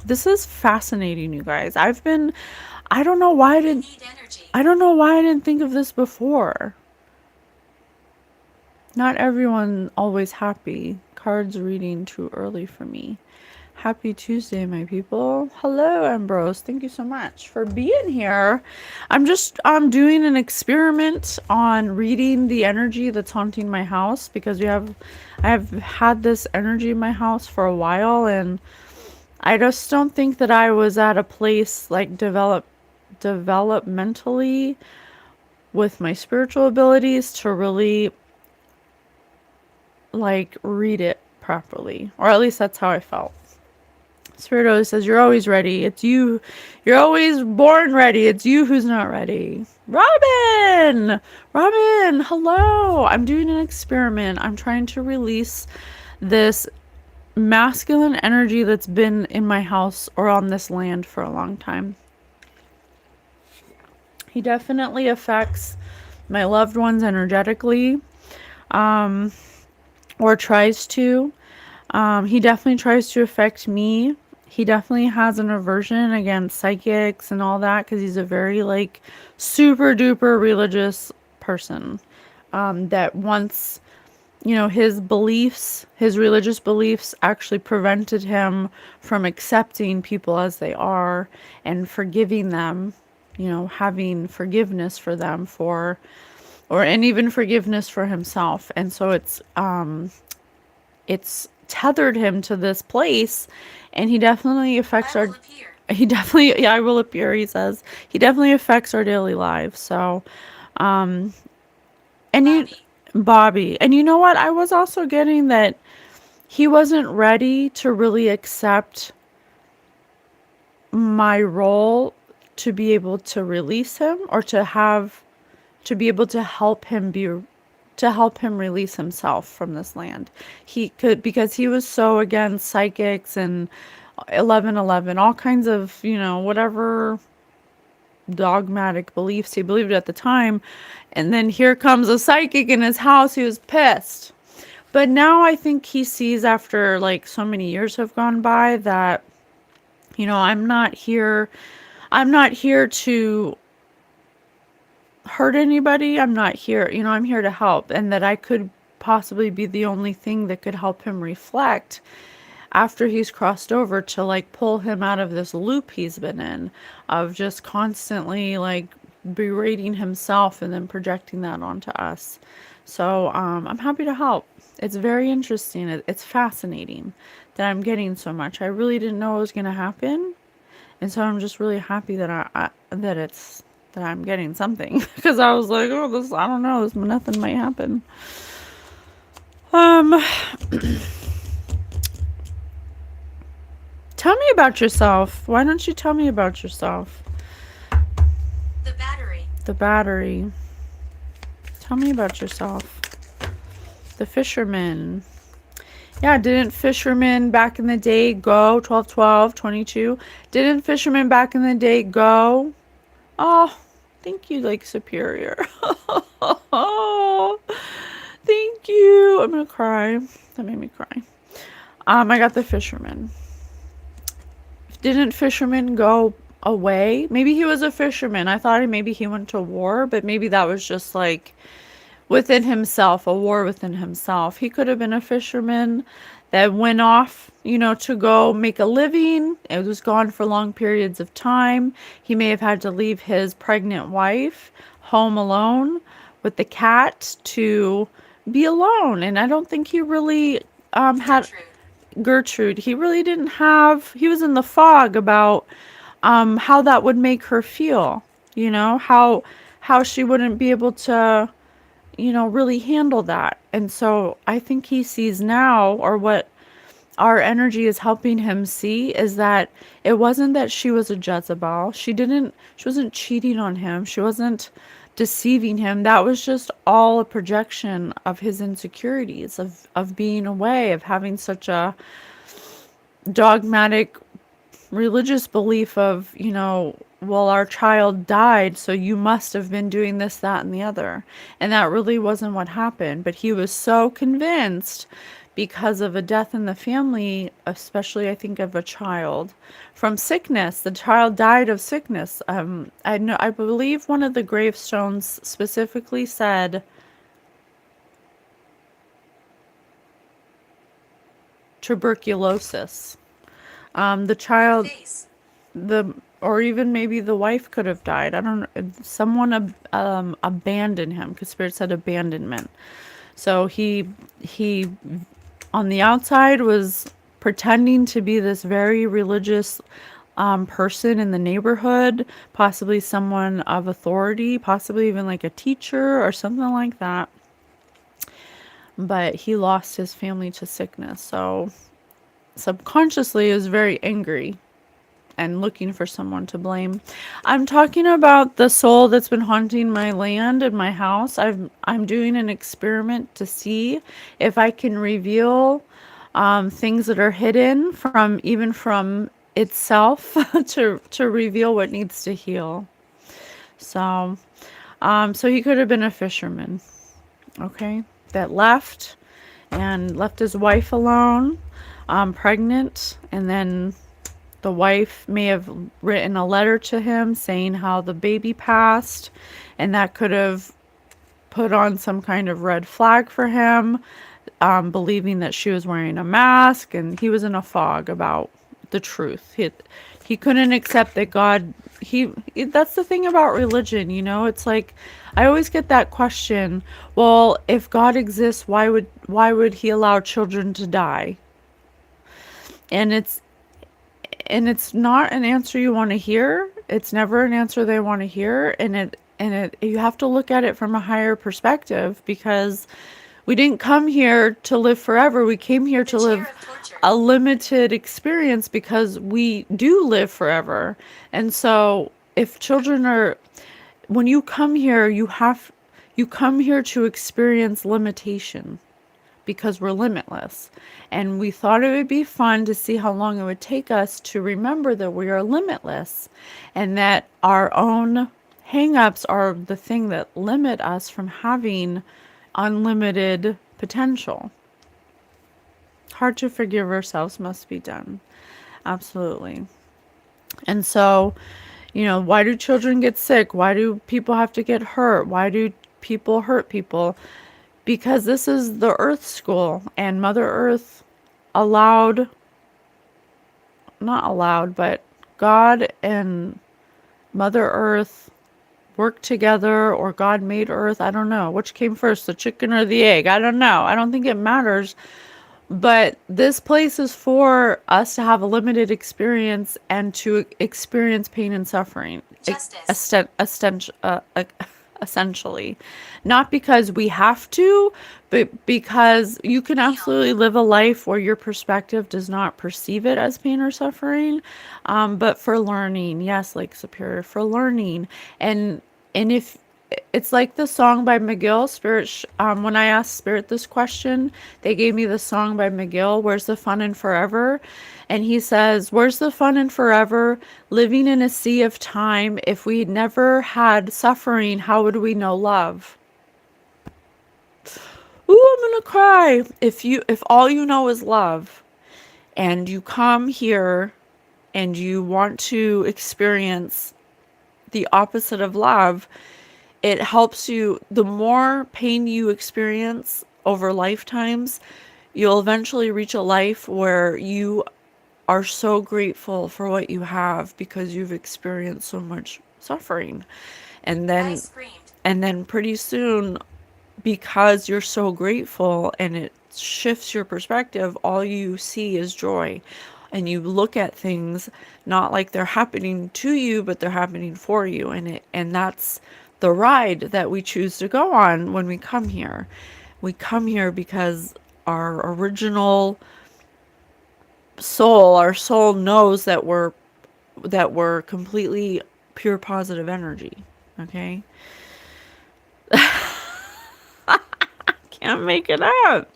Speaker 1: This is fascinating, you guys. I don't know why I don't know why I didn't think of this before. Not everyone always happy. Cards reading too early for me. Happy Tuesday, my people. Hello, Ambrose. Thank you so much for being here. I'm just doing an experiment on reading the energy that's haunting my house, because I have had this energy in my house for a while, and I just don't think that I was at a place like developmentally with my spiritual abilities to really like read it properly, or at least that's how I felt. Spirit always says, you're always ready. It's you. You're always born ready. It's you who's not ready. Robin! Robin, hello. I'm doing an experiment. I'm trying to release this masculine energy that's been in my house or on this land for a long time. He definitely affects my loved ones energetically, or tries to. He definitely tries to affect me. He definitely has an aversion against psychics and all that because he's a very like super duper religious person, that once, his beliefs, his religious beliefs actually prevented him from accepting people as they are and forgiving them, having forgiveness for them and even forgiveness for himself. And so it's tethered him to this place, and he definitely affects our appear. He definitely, yeah, I will appear, he says. He definitely affects our daily lives. So and Bobby. Bobby. And you know what? I was also getting that he wasn't ready to really accept my role to be able to release him, or to be able to help him release himself from this land. He could, because he was so against psychics and 1111, all kinds of, whatever dogmatic beliefs he believed at the time. And then here comes a psychic in his house. He was pissed. But now I think he sees, after like so many years have gone by, that, I'm not here to hurt anybody. I'm not here, I'm here to help, and that I could possibly be the only thing that could help him reflect after he's crossed over, to like pull him out of this loop he's been in of just constantly like berating himself and then projecting that onto us. So I'm happy to help. It's very interesting. It's fascinating that I'm getting so much. I really didn't know it was going to happen, and so I'm just really happy that that I'm getting something, because I was like, oh, I don't know, nothing might happen. Tell me about yourself. Why don't you tell me about yourself? The battery. Tell me about yourself. The fisherman. Yeah, didn't fishermen back in the day go 12, 22? Didn't fishermen back in the day go? Oh, thank you, Lake Superior. Oh, thank you. I'm gonna cry. That made me cry. I got the fisherman. Didn't fisherman go away? Maybe he was a fisherman. I thought maybe he went to war, but maybe that was just like within himself, a war within himself. He could have been a fisherman that went off, to go make a living. It was gone for long periods of time. He may have had to leave his pregnant wife home alone with the cat to be alone. And I don't think he really had Gertrude. He really didn't have, he was in the fog about how that would make her feel, how she wouldn't be able to, really handle that. And so I think he sees now, or what our energy is helping him see, is that it wasn't that she was a Jezebel. She wasn't cheating on him. She wasn't deceiving him. That was just all a projection of his insecurities, of being away, of having such a dogmatic religious belief of, well, our child died, so you must have been doing this, that, and the other. And that really wasn't what happened. But he was so convinced, because of a death in the family, especially I think of a child, from sickness. The child died of sickness. I believe one of the gravestones specifically said tuberculosis. The child, or even maybe the wife could have died. I don't know. Someone abandoned him, because Spirit said abandonment. So he on the outside was pretending to be this very religious person in the neighborhood, possibly someone of authority, possibly even like a teacher or something like that. But he lost his family to sickness. So subconsciously is very angry and looking for someone to blame. I'm talking about the soul that's been haunting my land and my house. I'm doing an experiment to see if I can reveal things that are hidden from even from itself to reveal what needs to heal. So so he could have been a fisherman, okay, that left his wife alone, pregnant, and then the wife may have written a letter to him saying how the baby passed, and that could have put on some kind of red flag for him, believing that she was wearing a mask, and he was in a fog about the truth. He couldn't accept that God. That's the thing about religion, you know. It's like I always get that question. Well, if God exists, why would He allow children to die? And it's not an answer you want to hear. It's never an answer they want to hear, and you have to look at it from a higher perspective, because we didn't come here to live forever. We came here to live a limited experience because we do live forever. And so if children are, when you come here, you come here to experience limitation, because we're limitless. And we thought it would be fun to see how long it would take us to remember that we are limitless, and that our own hangups are the thing that limit us from having unlimited potential. Hard to forgive ourselves must be done. Absolutely. And so, why do children get sick? Why do people have to get hurt? Why do people hurt people? Because this is the Earth school, and Mother Earth allowed, not allowed, but God and Mother Earth worked together, or God made Earth. I don't know. Which came first, the chicken or the egg? I don't know. I don't think it matters. But this place is for us to have a limited experience and to experience pain and suffering. Essentially. Not because we have to, but because you can absolutely live a life where your perspective does not perceive it as pain or suffering, but for learning. Yes, like Superior, for learning. And if it's like the song by McGill, Spirit, when I asked Spirit this question, they gave me the song by McGill, Where's the Fun in Forever? And he says, where's the fun in forever? Living in a sea of time. If we never had suffering, how would we know love? Ooh, I'm gonna cry. If all you know is love, and you come here and you want to experience the opposite of love, it helps you. The more pain you experience over lifetimes, you'll eventually reach a life where you are so grateful for what you have because you've experienced so much suffering. And then pretty soon, because you're so grateful and it shifts your perspective, all you see is joy. And you look at things not like they're happening to you, but they're happening for you. And that's the ride that we choose to go on when we come here. We come here because our original soul, our soul knows that we're completely pure positive energy. Okay? Can't make it up.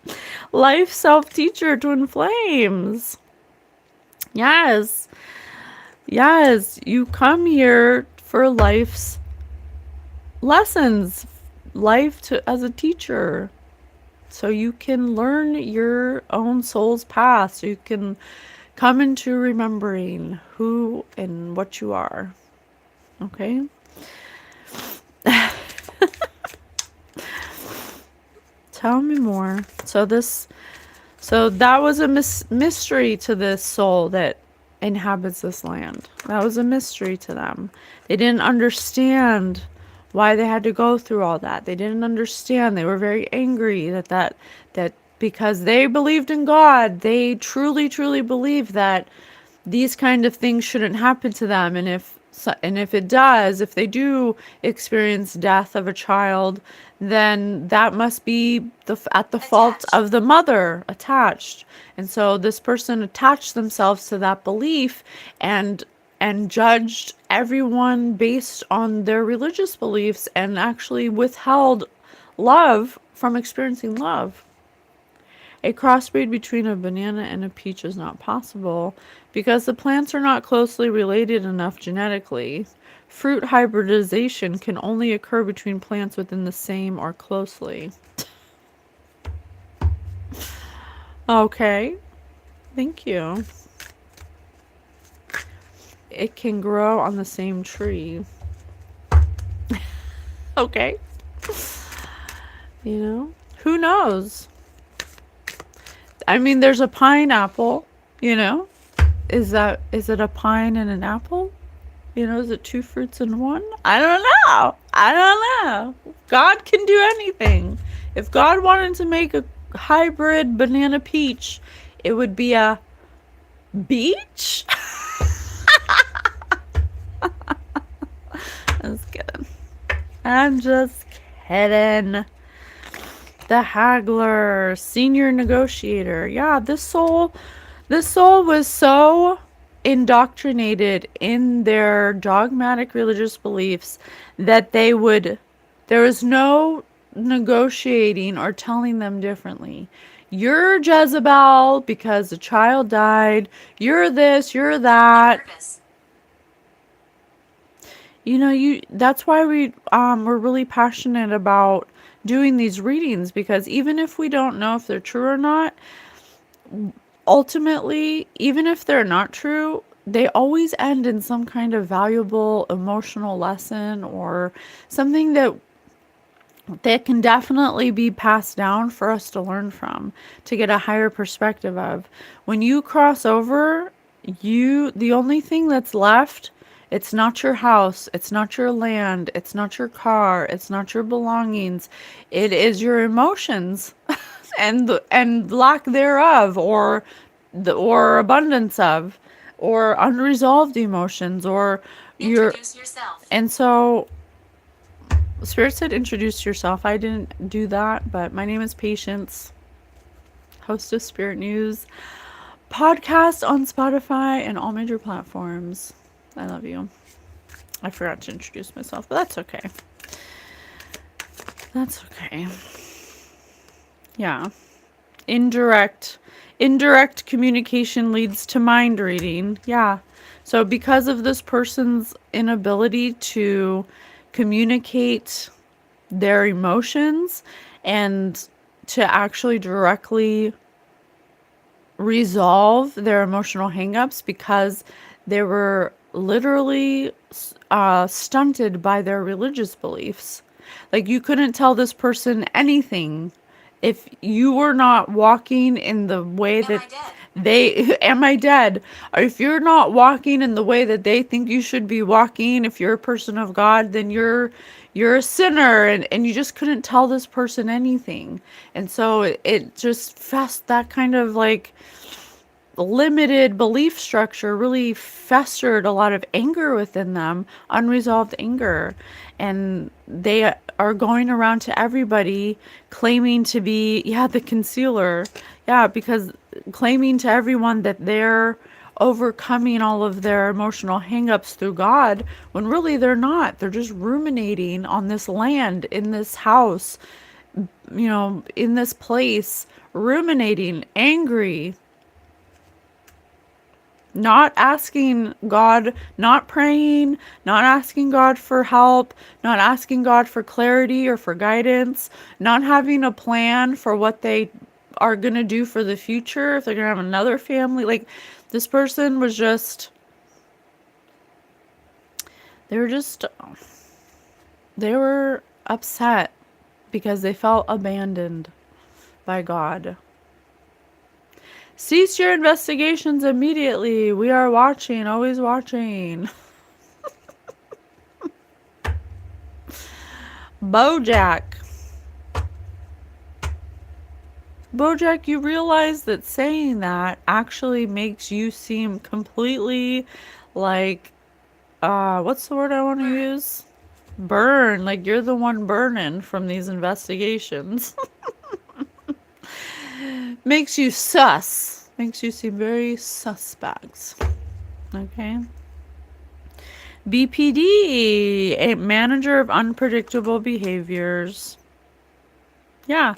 Speaker 1: Life self-teacher, twin flames. Yes. Yes, you come here for life's lessons, as a teacher, so you can learn your own soul's path, so you can come into remembering who and what you are. Okay? Tell me more. So that was a mystery to this soul that inhabits this land. That was a mystery to them. They didn't understand why they had to go through all that. They didn't understand. They were very angry that because they believed in God, they truly, truly believed that these kind of things shouldn't happen to them. And So, and if it does, if they do experience death of a child, then that must be at the fault
Speaker 2: Attached.
Speaker 1: of the mother, attached. And so this person attached themselves to that belief and judged everyone based on their religious beliefs and actually withheld love from experiencing love. A crossbreed between a banana and a peach is not possible because the plants are not closely related enough genetically. Fruit hybridization can only occur between plants within the same or closely. Okay, thank you. It can grow on the same tree. Okay. You know, who knows? I mean, there's a pineapple, you know? Is it a pine and an apple? You know, is it two fruits in one? I don't know. I don't know. God can do anything. If God wanted to make a hybrid banana peach, it would be a beach? I'm just kidding. I'm just kidding. The haggler, senior negotiator. Yeah, this soul was so indoctrinated in their dogmatic religious beliefs that there was no negotiating or telling them differently. You're Jezebel because a child died. You're this, you're
Speaker 2: On
Speaker 1: that.
Speaker 2: purpose.
Speaker 1: That's why we're really passionate about doing these readings, because even if we don't know if they're true or not, ultimately, even if they're not true, they always end in some kind of valuable emotional lesson or something that can definitely be passed down for us to learn from, to get a higher perspective of. When you cross over, the only thing that's left, it's not your house, it's not your land, it's not your car, it's not your belongings. It is your emotions and lack thereof, or abundance of, or unresolved emotions, or your.
Speaker 2: Introduce yourself.
Speaker 1: And so Spirit said introduce yourself. I didn't do that, but my name is Patience, host of Spirit News podcast on Spotify and all major platforms. I love you. I forgot to introduce myself, but that's okay. That's okay. Yeah. Indirect communication leads to mind reading. Yeah. So because of this person's inability to communicate their emotions and to actually directly resolve their emotional hangups, because they were literally stunted by their religious beliefs. Like, you couldn't tell this person anything if you were not walking in the way
Speaker 2: Am
Speaker 1: that
Speaker 2: I dead?
Speaker 1: they am I dead? Or if you're not walking in the way that they think you should be walking, if you're a person of God, then you're a sinner, and you just couldn't tell this person anything. And so it just that kind of like limited belief structure really festered a lot of anger within them, unresolved anger. And they are going around to everybody claiming to be, yeah, the concealer. Yeah, because claiming to everyone that they're overcoming all of their emotional hangups through God, when really they're not. They're just ruminating on this land, in this house, in this place, ruminating, angry, not asking God, not praying, not asking God for help, not asking God for clarity or for guidance, not having a plan for what they are going to do for the future, if they're going to have another family. Like, this person was just, they were just, they were upset because they felt abandoned by God. Cease your investigations immediately. We are watching, always watching. Bojack. Bojack, you realize that saying that actually makes you seem completely like what's the word I want to use? Burn. Like you're the one burning from these investigations. Makes you sus. Makes you seem very suspect. Okay. BPD, a manager of unpredictable behaviors. Yeah.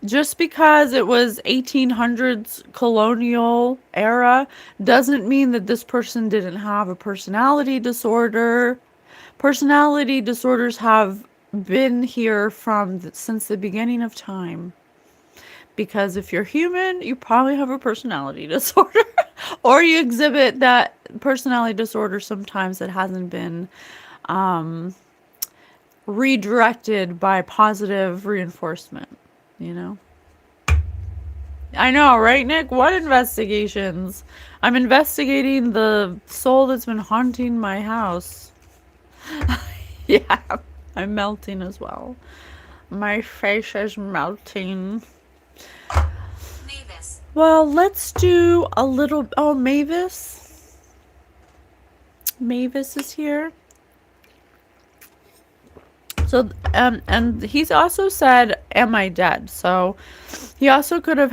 Speaker 1: Just because it was 1800s colonial era doesn't mean that this person didn't have a personality disorder. Personality disorders have been here since the beginning of time. Because if you're human, you probably have a personality disorder. Or you exhibit that personality disorder sometimes that hasn't been redirected by positive reinforcement, you know? I know, right, Nick? What investigations? I'm investigating the soul that's been haunting my house. Yeah, I'm melting as well. My face is melting.
Speaker 2: Mavis.
Speaker 1: Well, let's do a little. Oh, Mavis. Mavis is here. So, and he's also said, "Am I dead?" So, he also could have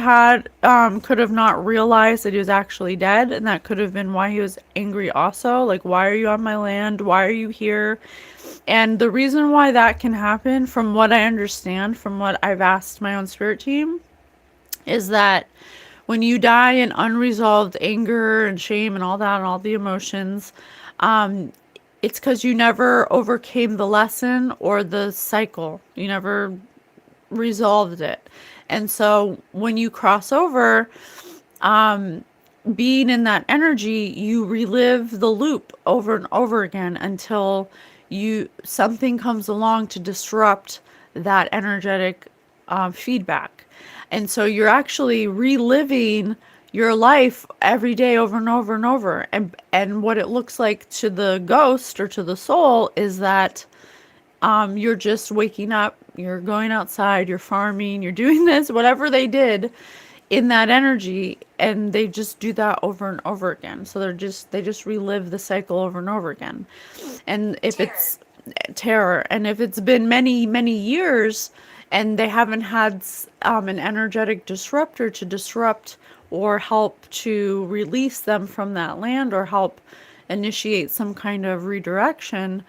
Speaker 1: not realized that he was actually dead, and that could have been why he was angry. Also, like, why are you on my land? Why are you here? And the reason why that can happen, from what I understand, from what I've asked my own spirit team, is that when you die in unresolved anger and shame and all that and all the emotions, um, it's because you never overcame the lesson or the cycle. You never resolved it. And so when you cross over, being in that energy, you relive the loop over and over again until something comes along to disrupt that energetic feedback. And so you're actually reliving your life every day over and over and over. And what it looks like to the ghost or to the soul is that you're just waking up, you're going outside, you're farming, you're doing this, whatever they did in that energy, and they just do that over and over again. So they just relive the cycle over and over again. And if
Speaker 2: Terror.
Speaker 1: it's terror, and if it's been many, many years and they haven't had an energetic disruptor to disrupt or help to release them from that land or help initiate some kind of redirection,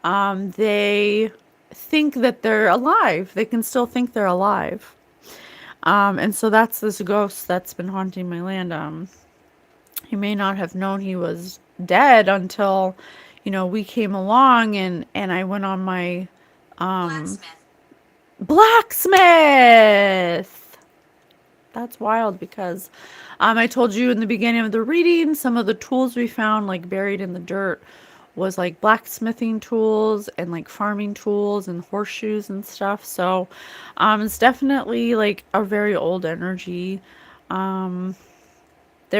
Speaker 1: they think that they're alive. They can still think they're alive. And so that's this ghost that's been haunting my land. He may not have known he was dead until, we came along and I went on my
Speaker 2: Blacksmith.
Speaker 1: blacksmith. That's wild because I told you in the beginning of the reading, some of the tools we found like buried in the dirt was like blacksmithing tools and like farming tools and horseshoes and stuff. So it's definitely like a very old energy. There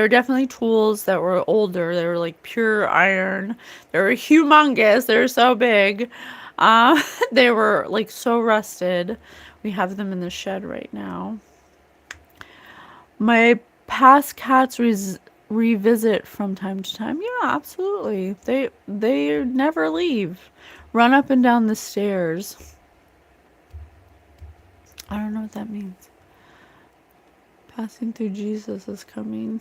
Speaker 1: were definitely tools that were older. They were like pure iron. They were humongous. They were so big. They were like so rusted. We have them in the shed right now. My past cats revisit from time to time. Yeah, absolutely. They never leave. Run up and down the stairs. I don't know what that means. Passing through Jesus is coming.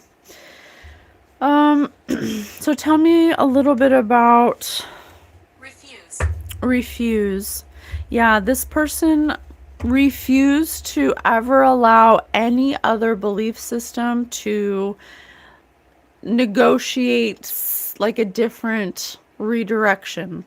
Speaker 1: So tell me a little bit about refuse. Yeah, this person refused to ever allow any other belief system to negotiate like a different redirection.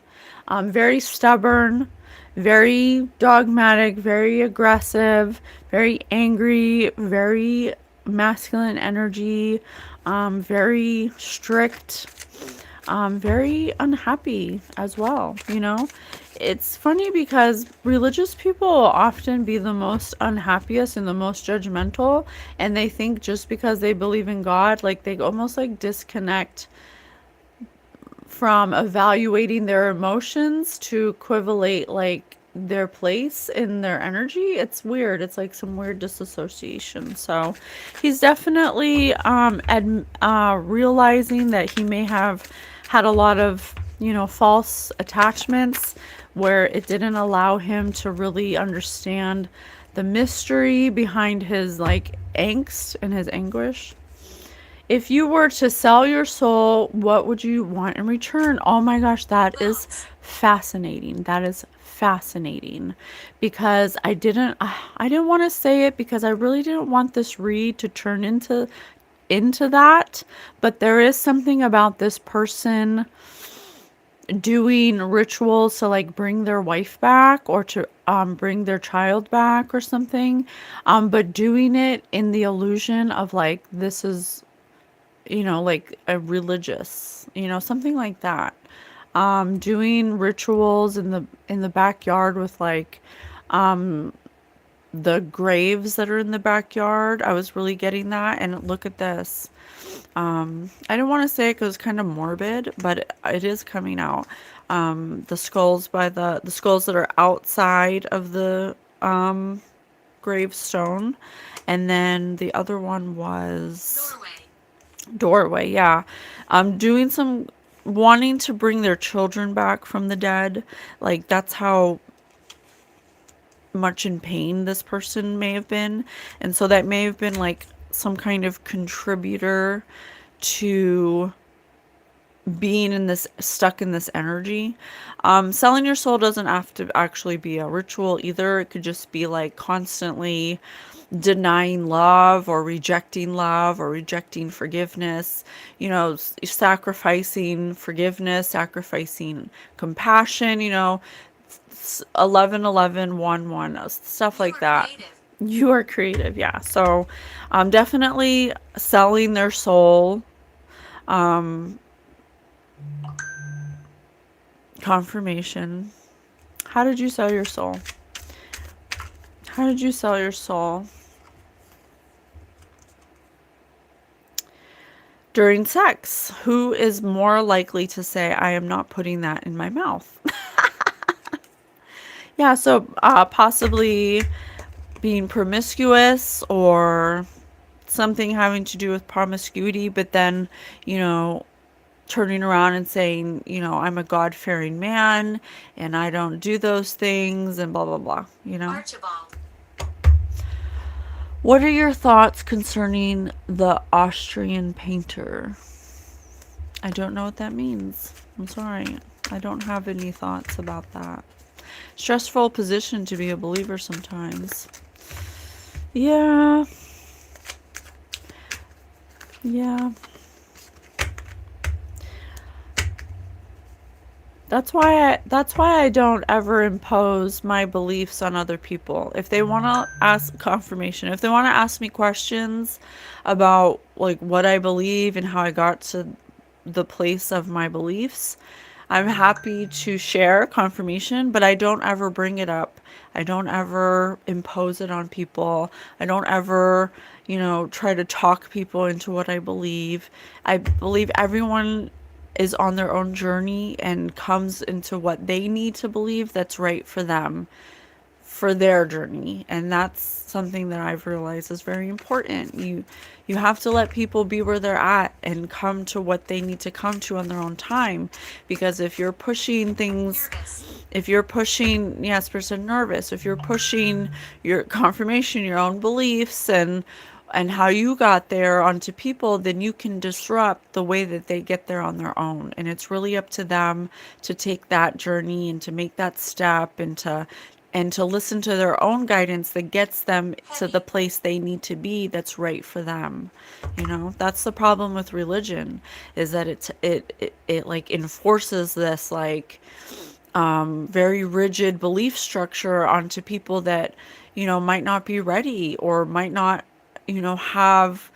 Speaker 1: Very stubborn, very dogmatic, very aggressive, very angry, very masculine energy, very strict, very unhappy as well, It's funny because religious people will often be the most unhappiest and the most judgmental, and they think just because they believe in God, like they almost like disconnect from evaluating their emotions to equivalate like their place in their energy. It's weird. It's like some weird disassociation. So he's definitely realizing that he may have had a lot of false attachments where it didn't allow him to really understand the mystery behind his like angst and his anguish. If you were to sell your soul, what would you want in return? Oh my gosh, that is fascinating. That is fascinating because I didn't want to say it because I really didn't want this read to turn into that, but there is something about this person doing rituals to like bring their wife back or to bring their child back or something, but doing it in the illusion of like this is like a religious, something like that. Doing rituals in the backyard with like the graves that are in the backyard. I was really getting that. And look at this. I didn't want to say it because it's kind of morbid, but it is coming out. The skulls the skulls that are outside of the gravestone, and then the other one was doorway. Yeah, doing some wanting to bring their children back from the dead. Like that's how much in pain this person may have been, and so that may have been like some kind of contributor to being in this stuck in this energy. Selling your soul doesn't have to actually be a ritual either. It could just be like constantly denying love or rejecting forgiveness, sacrificing forgiveness, sacrificing compassion, 11 11 1 1, stuff like that. You are creative, yeah. So definitely selling their soul. Confirmation. How did you sell your soul? How did you sell your soul? During sex. Who is more likely to say, I am not putting that in my mouth? Yeah, so possibly being promiscuous or something having to do with promiscuity, but then, turning around and saying, I'm a God-fearing man and I don't do those things and blah, blah, blah. Archibald. What are your thoughts concerning the Austrian painter? I don't know what that means. I'm sorry. I don't have any thoughts about that. Stressful position to be a believer sometimes. Yeah. Yeah. That's why I don't ever impose my beliefs on other people. If they want to ask confirmation, if they want to ask me questions about like what I believe and how I got to the place of my beliefs, I'm happy to share confirmation, but I don't ever bring it up. I don't ever impose it on people. I don't ever, try to talk people into what I believe. I believe everyone is on their own journey and comes into what they need to believe that's right for them, for their journey. And that's something that I've realized is very important. You have to let people be where they're at and come to what they need to come to on their own time. Because if you're pushing things, yes, person nervous, if you're pushing your confirmation, your own beliefs and how you got there onto people, then you can disrupt the way that they get there on their own. And it's really up to them to take that journey and to make that step and to listen to their own guidance that gets them to the place they need to be that's right for them. That's the problem with religion, is that it like enforces this like very rigid belief structure onto people that might not be ready or might not have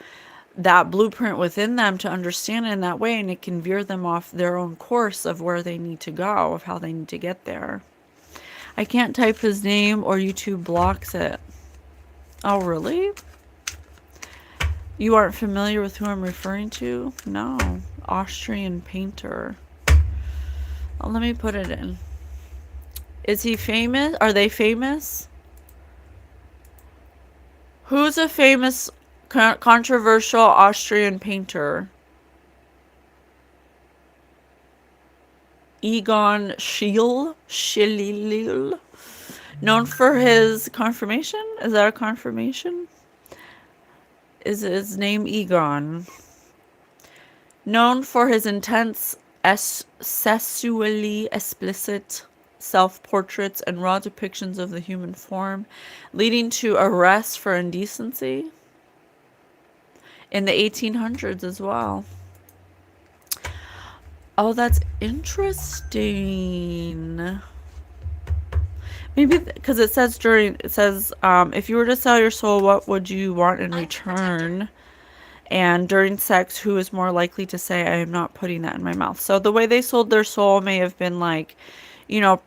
Speaker 1: that blueprint within them to understand it in that way, and it can veer them off their own course of where they need to go, of how they need to get there. I can't type his name or YouTube blocks it. Oh, really? You aren't familiar with who I'm referring to? No. Austrian painter. Oh, let me put it in. Is he famous? Are they famous? Who's a famous controversial Austrian painter? Egon Schiele, known for his confirmation. Is that a confirmation? Is his name Egon? Known for his intense, sexually explicit self-portraits and raw depictions of the human form, leading to arrests for indecency in the 1800s as well. Oh, that's interesting. Maybe because it says if you were to sell your soul, what would you want in return? And during sex, who is more likely to say, I am not putting that in my mouth? So the way they sold their soul may have been like, you know,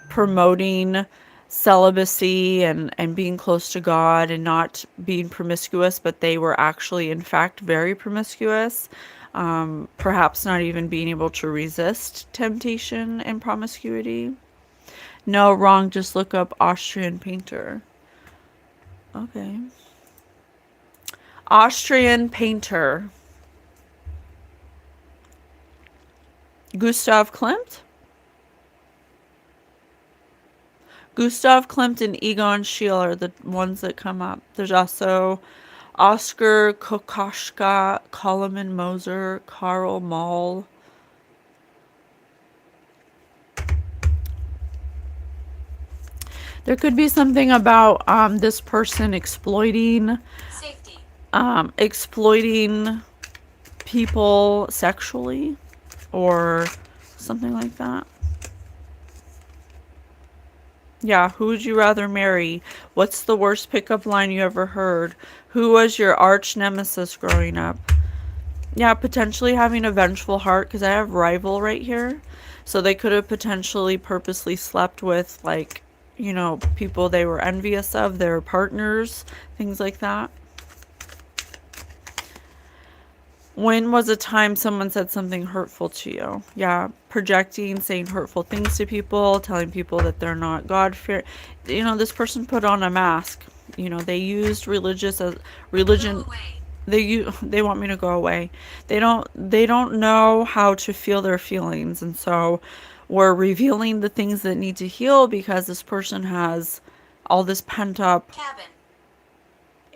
Speaker 1: promoting celibacy and being close to God and not being promiscuous, but they were actually, in fact, very promiscuous. Perhaps not even being able to resist temptation and promiscuity. No, wrong. Just look up Austrian painter. Okay. Austrian painter. Gustav Klimt? Gustav Klimt and Egon Schiele are the ones that come up. There's also Oscar Kokoschka, Koloman Moser, Karl Moll. There could be something about this person exploiting people sexually or something like that. Yeah, who would you rather marry? What's the worst pickup line you ever heard? Who was your arch nemesis growing up? Yeah, potentially having a vengeful heart, because I have rival right here. So they could have potentially purposely slept with, like, you know, people they were envious of, their partners, things like that. When was a time someone said something hurtful to you? Yeah, projecting, saying hurtful things to people, telling people that they're not God-fearing. You know, this person put on a mask. You know, they used religion. They want me to go away. They don't know how to feel their feelings, and so we're revealing the things that need to heal because this person has all this pent up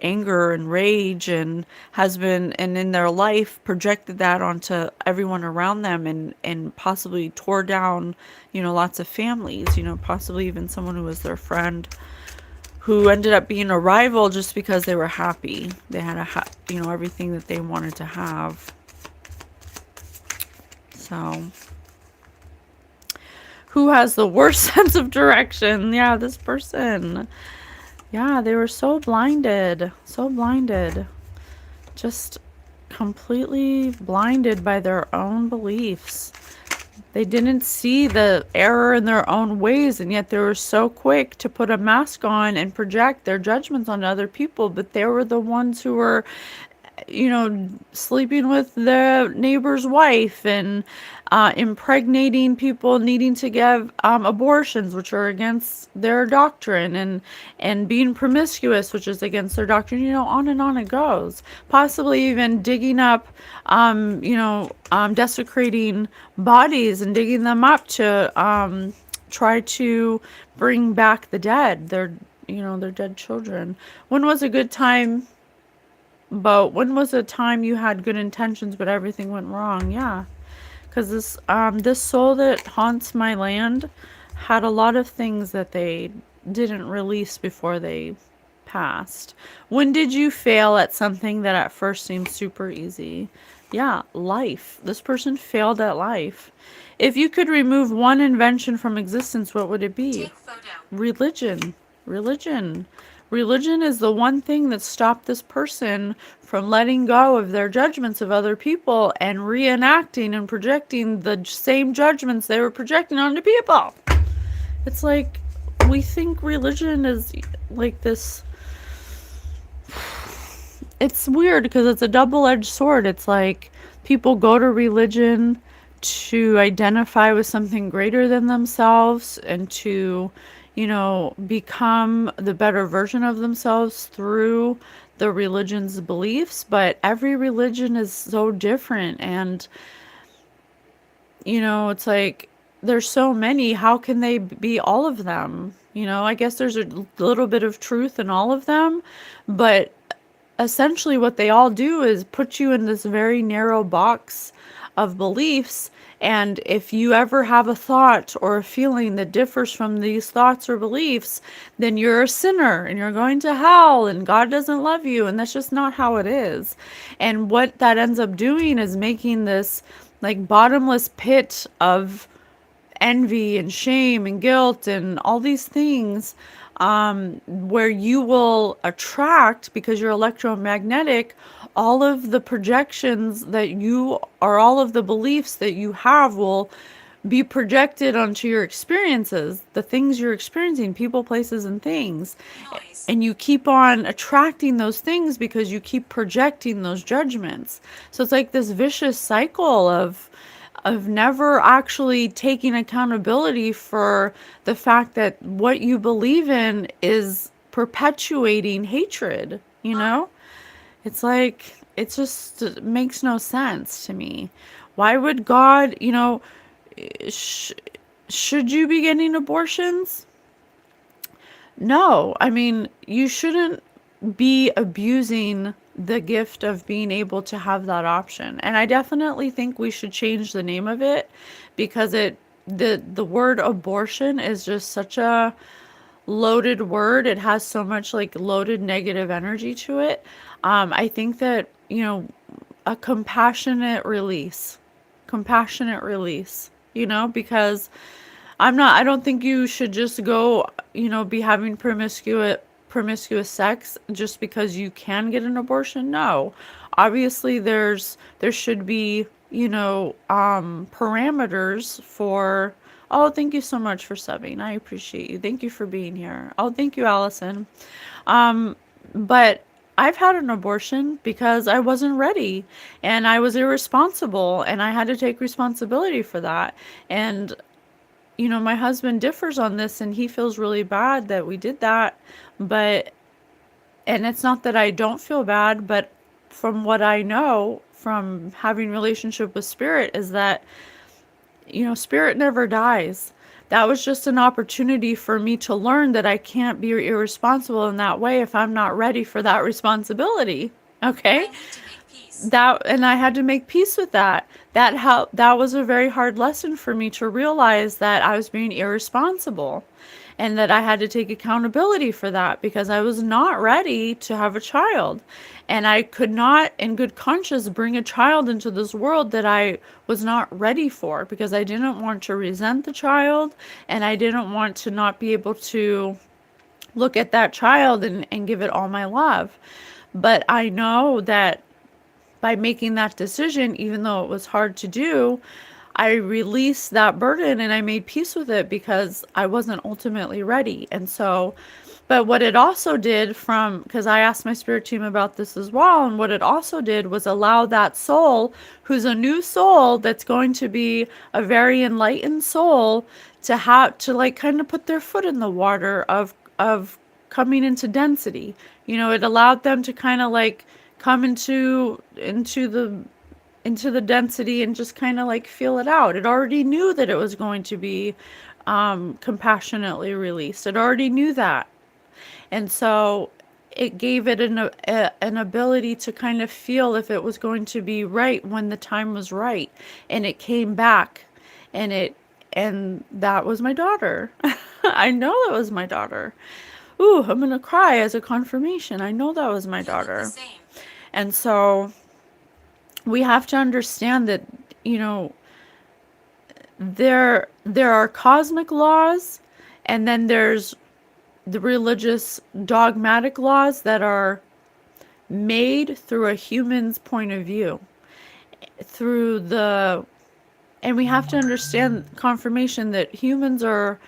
Speaker 1: anger and rage and has been, and in their life projected that onto everyone around them and possibly tore down, you know, lots of families, you know, possibly even someone who was their friend who ended up being a rival just because they were happy. They had you know, everything that they wanted to have. So who has the worst sense of direction? Yeah, this person. Yeah, they were so blinded, just completely blinded by their own beliefs. They didn't see the error in their own ways, and yet they were so quick to put a mask on and project their judgments on other people. But they were the ones who were, you know, sleeping with the neighbor's wife and impregnating people needing to give abortions, which are against their doctrine, and being promiscuous, which is against their doctrine. You know, on and on it goes. Possibly even digging up, you know, desecrating bodies and digging them up to try to bring back the dead. Their, you know, their dead children. When was a good time? But when was a time you had good intentions but everything went wrong? Yeah, because this soul that haunts my land had a lot of things that they didn't release before they passed. When did you fail at something that at first seemed super easy? Yeah, life. This person failed at life. If you could remove one invention from existence, what would it be? Religion. Religion. Religion is the one thing that stopped this person from letting go of their judgments of other people and reenacting and projecting the same judgments they were projecting onto people. It's like, we think religion is like this. It's weird because it's a double-edged sword. It's like people go to religion to identify with something greater than themselves and to, you know, become the better version of themselves through the religion's beliefs. But every religion is so different, and it's like there's so many. How can they be all of them? I guess there's a little bit of truth in all of them, but essentially what they all do is put you in this very narrow box of beliefs. And if you ever have a thought or a feeling that differs from these thoughts or beliefs, then you're a sinner and you're going to hell and God doesn't love you. And that's just not how it is. And what that ends up doing is making this like bottomless pit of envy and shame and guilt and all these things, where you will attract, because you're electromagnetic, all of the projections that you or all of the beliefs that you have will be projected onto your experiences, the things you're experiencing, people, places, and things.
Speaker 2: Noise.
Speaker 1: And you keep on attracting those things because you keep projecting those judgments. So it's like this vicious cycle of never actually taking accountability for the fact that what you believe in is perpetuating hatred, you know? It's like, it makes no sense to me. Why would God, sh- should you be getting abortions? No. I mean, you shouldn't be abusing the gift of being able to have that option. And I definitely think we should change the name of it, because the word abortion is just such a loaded word. It has so much like loaded negative energy to it. I think that, a compassionate release, because I don't think you should just go, be having promiscuous sex just because you can get an abortion. No. Obviously there should be, parameters for. Oh, thank you so much for subbing. I appreciate you. Thank you for being here. Oh, thank you, Allison. But I've had an abortion because I wasn't ready and I was irresponsible and I had to take responsibility for that. And my husband differs on this and he feels really bad that we did that. But, and it's not that I don't feel bad, but from what I know from having relationship with spirit is that, spirit never dies. That was just an opportunity for me to learn that I can't be irresponsible in that way if I'm not ready for that responsibility. Okay?
Speaker 2: I need to make peace.
Speaker 1: That, and I had to make peace with that. That was a very hard lesson for me to realize that I was being irresponsible and that I had to take accountability for that because I was not ready to have a child. And I could not, in good conscience, bring a child into this world that I was not ready for because I didn't want to resent the child and I didn't want to not be able to look at that child and give it all my love. But I know that by making that decision, even though it was hard to do, I released that burden and I made peace with it because I wasn't ultimately ready. And so, but what it also did because I asked my spirit team about this as well, and what it also did was allow that soul, who's a new soul that's going to be a very enlightened soul, to have to like kind of put their foot in the water of coming into density. It allowed them to kind of like come into the density and just kind of like feel it out. It already knew that it was going to be compassionately released. It already knew that. And so it gave it an ability to kind of feel if it was going to be right when the time was right. And it came back and that was my daughter. I know that was my daughter. Ooh, I'm going to cry as a confirmation. I know that was my
Speaker 2: Feeling the
Speaker 1: daughter.
Speaker 2: same.
Speaker 1: And so we have to understand that, you know, there are cosmic laws and then there's the religious dogmatic laws that are made through a human's point of view. Through the and we have to understand confirmation that humans are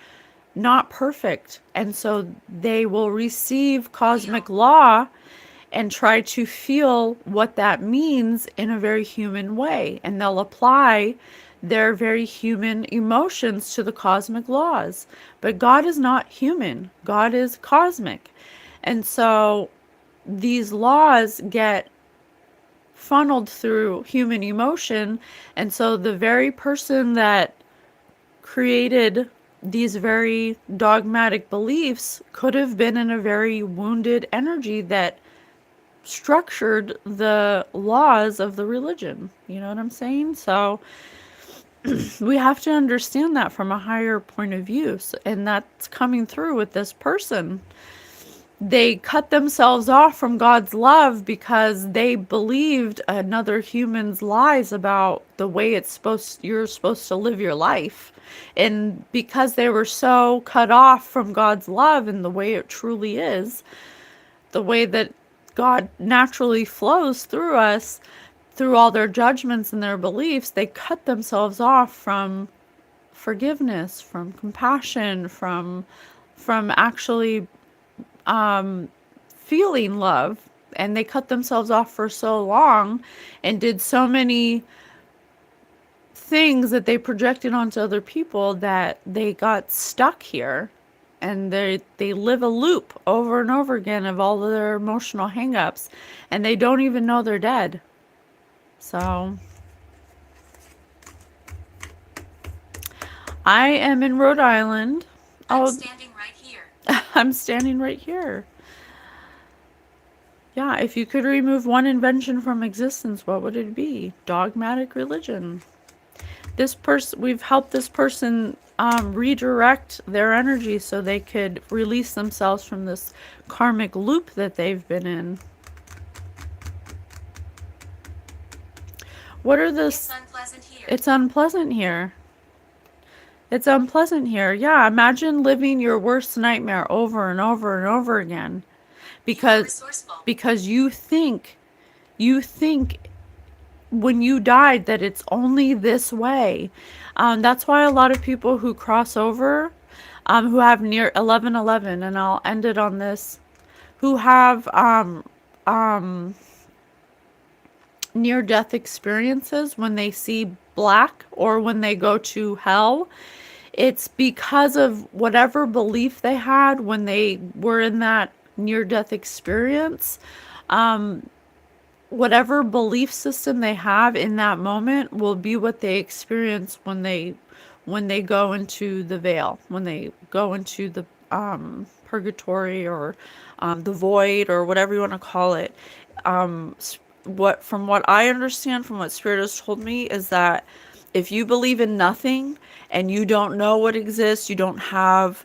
Speaker 1: not perfect and so they will receive cosmic law and try to feel what that means in a very human way. And they'll apply their very human emotions to the cosmic laws. But God is not human, God is cosmic. And so these laws get funneled through human emotion. And so the very person that created these very dogmatic beliefs could have been in a very wounded energy that structured the laws of the religion. You know what I'm saying? So we have to understand that from a higher point of view. And that's coming through with this person. They cut themselves off from God's love because they believed another human's lies about the way you're supposed to live your life. And because they were so cut off from God's love and the way it truly is, the way that God naturally flows through us, through all their judgments and their beliefs, they cut themselves off from forgiveness, from compassion, from actually feeling love. And they cut themselves off for so long and did so many things that they projected onto other people that they got stuck here. And they live a loop over and over again of all of their emotional hangups, and they don't even know they're dead. So I am in Rhode Island.
Speaker 2: I'm standing right here.
Speaker 1: I'm standing right here. Yeah, if you could remove one invention from existence, what would it be? Dogmatic religion. We've helped this person redirect their energy so they could release themselves from this karmic loop that they've been in. What are this?
Speaker 2: It's unpleasant here.
Speaker 1: It's unpleasant here. It's unpleasant here. Yeah, imagine living your worst nightmare over and over and over again. Because you think when you died that it's only this way. That's why a lot of people who cross over, who have near 1111, and I'll end it on this, who have near-death experiences when they see black or when they go to hell, it's because of whatever belief they had when they were in that near-death experience. Whatever belief system they have in that moment will be what they experience when they go into the veil, when they go into the purgatory or the void or whatever you want to call it. From what I understand, from what Spirit has told me, is that if you believe in nothing and you don't know what exists, you don't have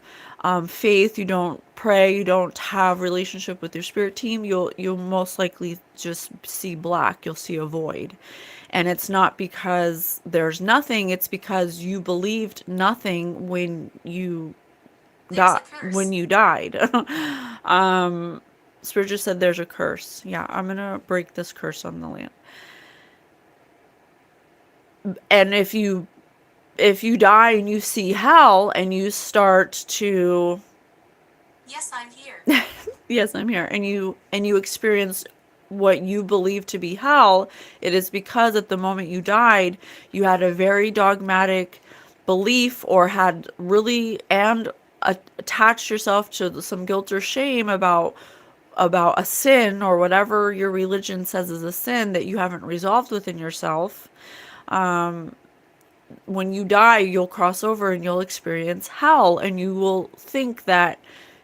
Speaker 1: faith, you don't pray, you don't have relationship with your spirit team, you'll most likely just see black. You'll see a void. And it's not because there's nothing, it's because you believed nothing when you died. Spirit just said there's a curse. Yeah, I'm gonna break this curse on the land. And if you die and you see hell and you start to
Speaker 2: Yes, I'm here.
Speaker 1: Yes, I'm here, and you experience what you believe to be hell, it is because at the moment you died, you had a very dogmatic belief or had really attached yourself to some guilt or shame about a sin or whatever your religion says is a sin that you haven't resolved within yourself. When you die, you'll cross over and you'll experience hell, and you will think that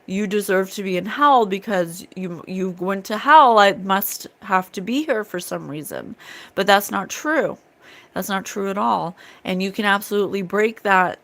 Speaker 1: you deserve to be in hell because you went to hell. I must have to be here for some reason. But that's not true. That's not true at all. And you can absolutely break that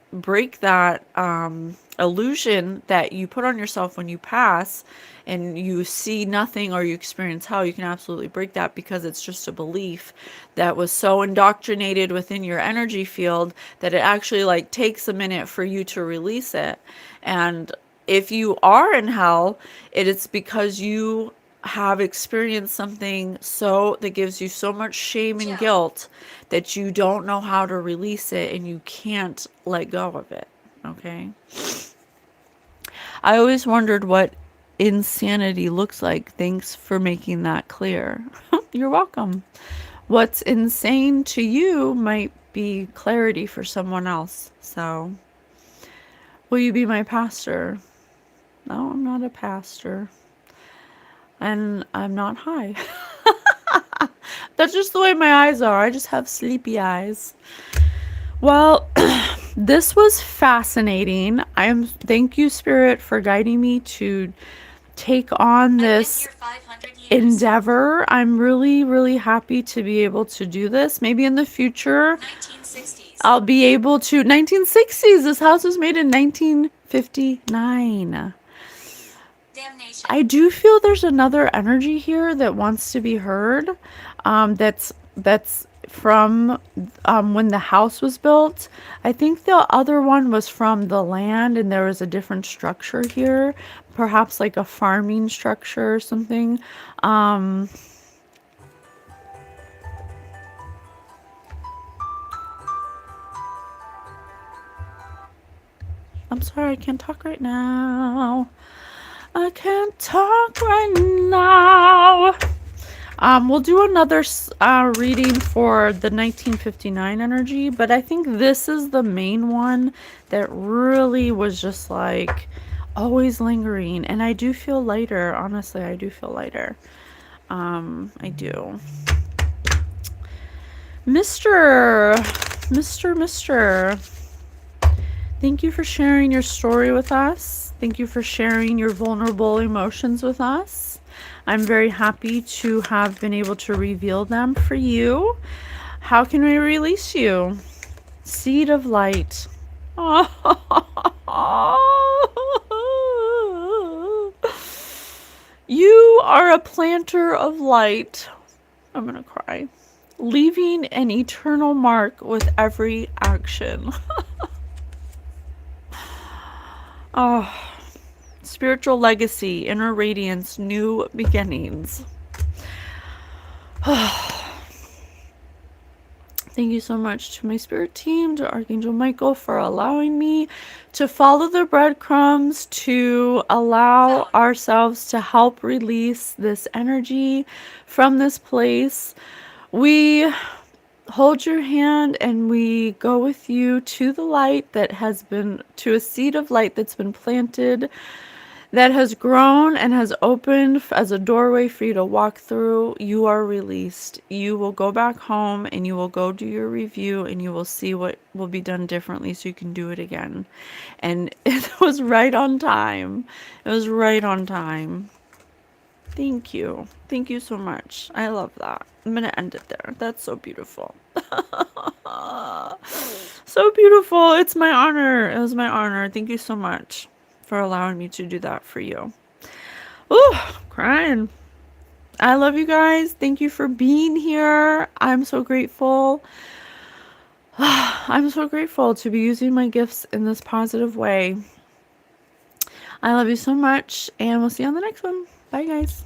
Speaker 1: illusion that you put on yourself when you pass and you see nothing or you experience hell. You can absolutely break that because it's just a belief that was so indoctrinated within your energy field that it actually takes a minute for you to release it. And if you are in hell, it is because you have experienced something that gives you so much shame and guilt that you don't know how to release it and you can't let go of it. Okay? I always wondered what insanity looks like. Thanks for making that clear. You're welcome. What's insane to you might be clarity for someone else. So, will you be my pastor? No, I'm not a pastor. And I'm not high. That's just the way my eyes are. I just have sleepy eyes. Well, this was fascinating. Thank you, Spirit, for guiding me to take on
Speaker 2: I've been
Speaker 1: this
Speaker 2: here 500 years.
Speaker 1: endeavor. I'm really, really happy to be able to do this. Maybe in the future,
Speaker 2: 1960s.
Speaker 1: I'll be able to. 1960s. This house was made in 1959.
Speaker 2: Damnation.
Speaker 1: I do feel there's another energy here that wants to be heard. That's from when the house was built. I think the other one was from the land, and there was a different structure here, perhaps like a farming structure or something. Um, I'm sorry, I can't talk right now. I can't talk right now. We'll do another reading for the 1959 energy, but I think this is the main one that really was just like always lingering. And I do feel lighter. Honestly, I do feel lighter. I do. Mr. Thank you for sharing your story with us. Thank you for sharing your vulnerable emotions with us. I'm very happy to have been able to reveal them for you. How can we release you? Seed of light. You are a planter of light. I'm gonna cry. Leaving an eternal mark with every action. Oh, spiritual legacy, inner radiance, new beginnings. Thank you so much to my spirit team, to Archangel Michael, for allowing me to follow the breadcrumbs, to allow ourselves to help release this energy from this place. We hold your hand and we go with you to the light that has been, to a seed of light that's been planted, that has grown and has opened as a doorway for you to walk through. You are released. You will go back home and you will go do your review and you will see what will be done differently so you can do it again. And it was right on time. It was right on time. Thank you. Thank you so much. I love that. I'm going to end it there. That's so beautiful. So beautiful. It's my honor. It was my honor. Thank you so much for allowing me to do that for you. Ooh, crying. I love you guys. Thank you for being here. I'm so grateful. I'm so grateful to be using my gifts in this positive way. I love you so much, and we'll see you on the next one. Bye, guys.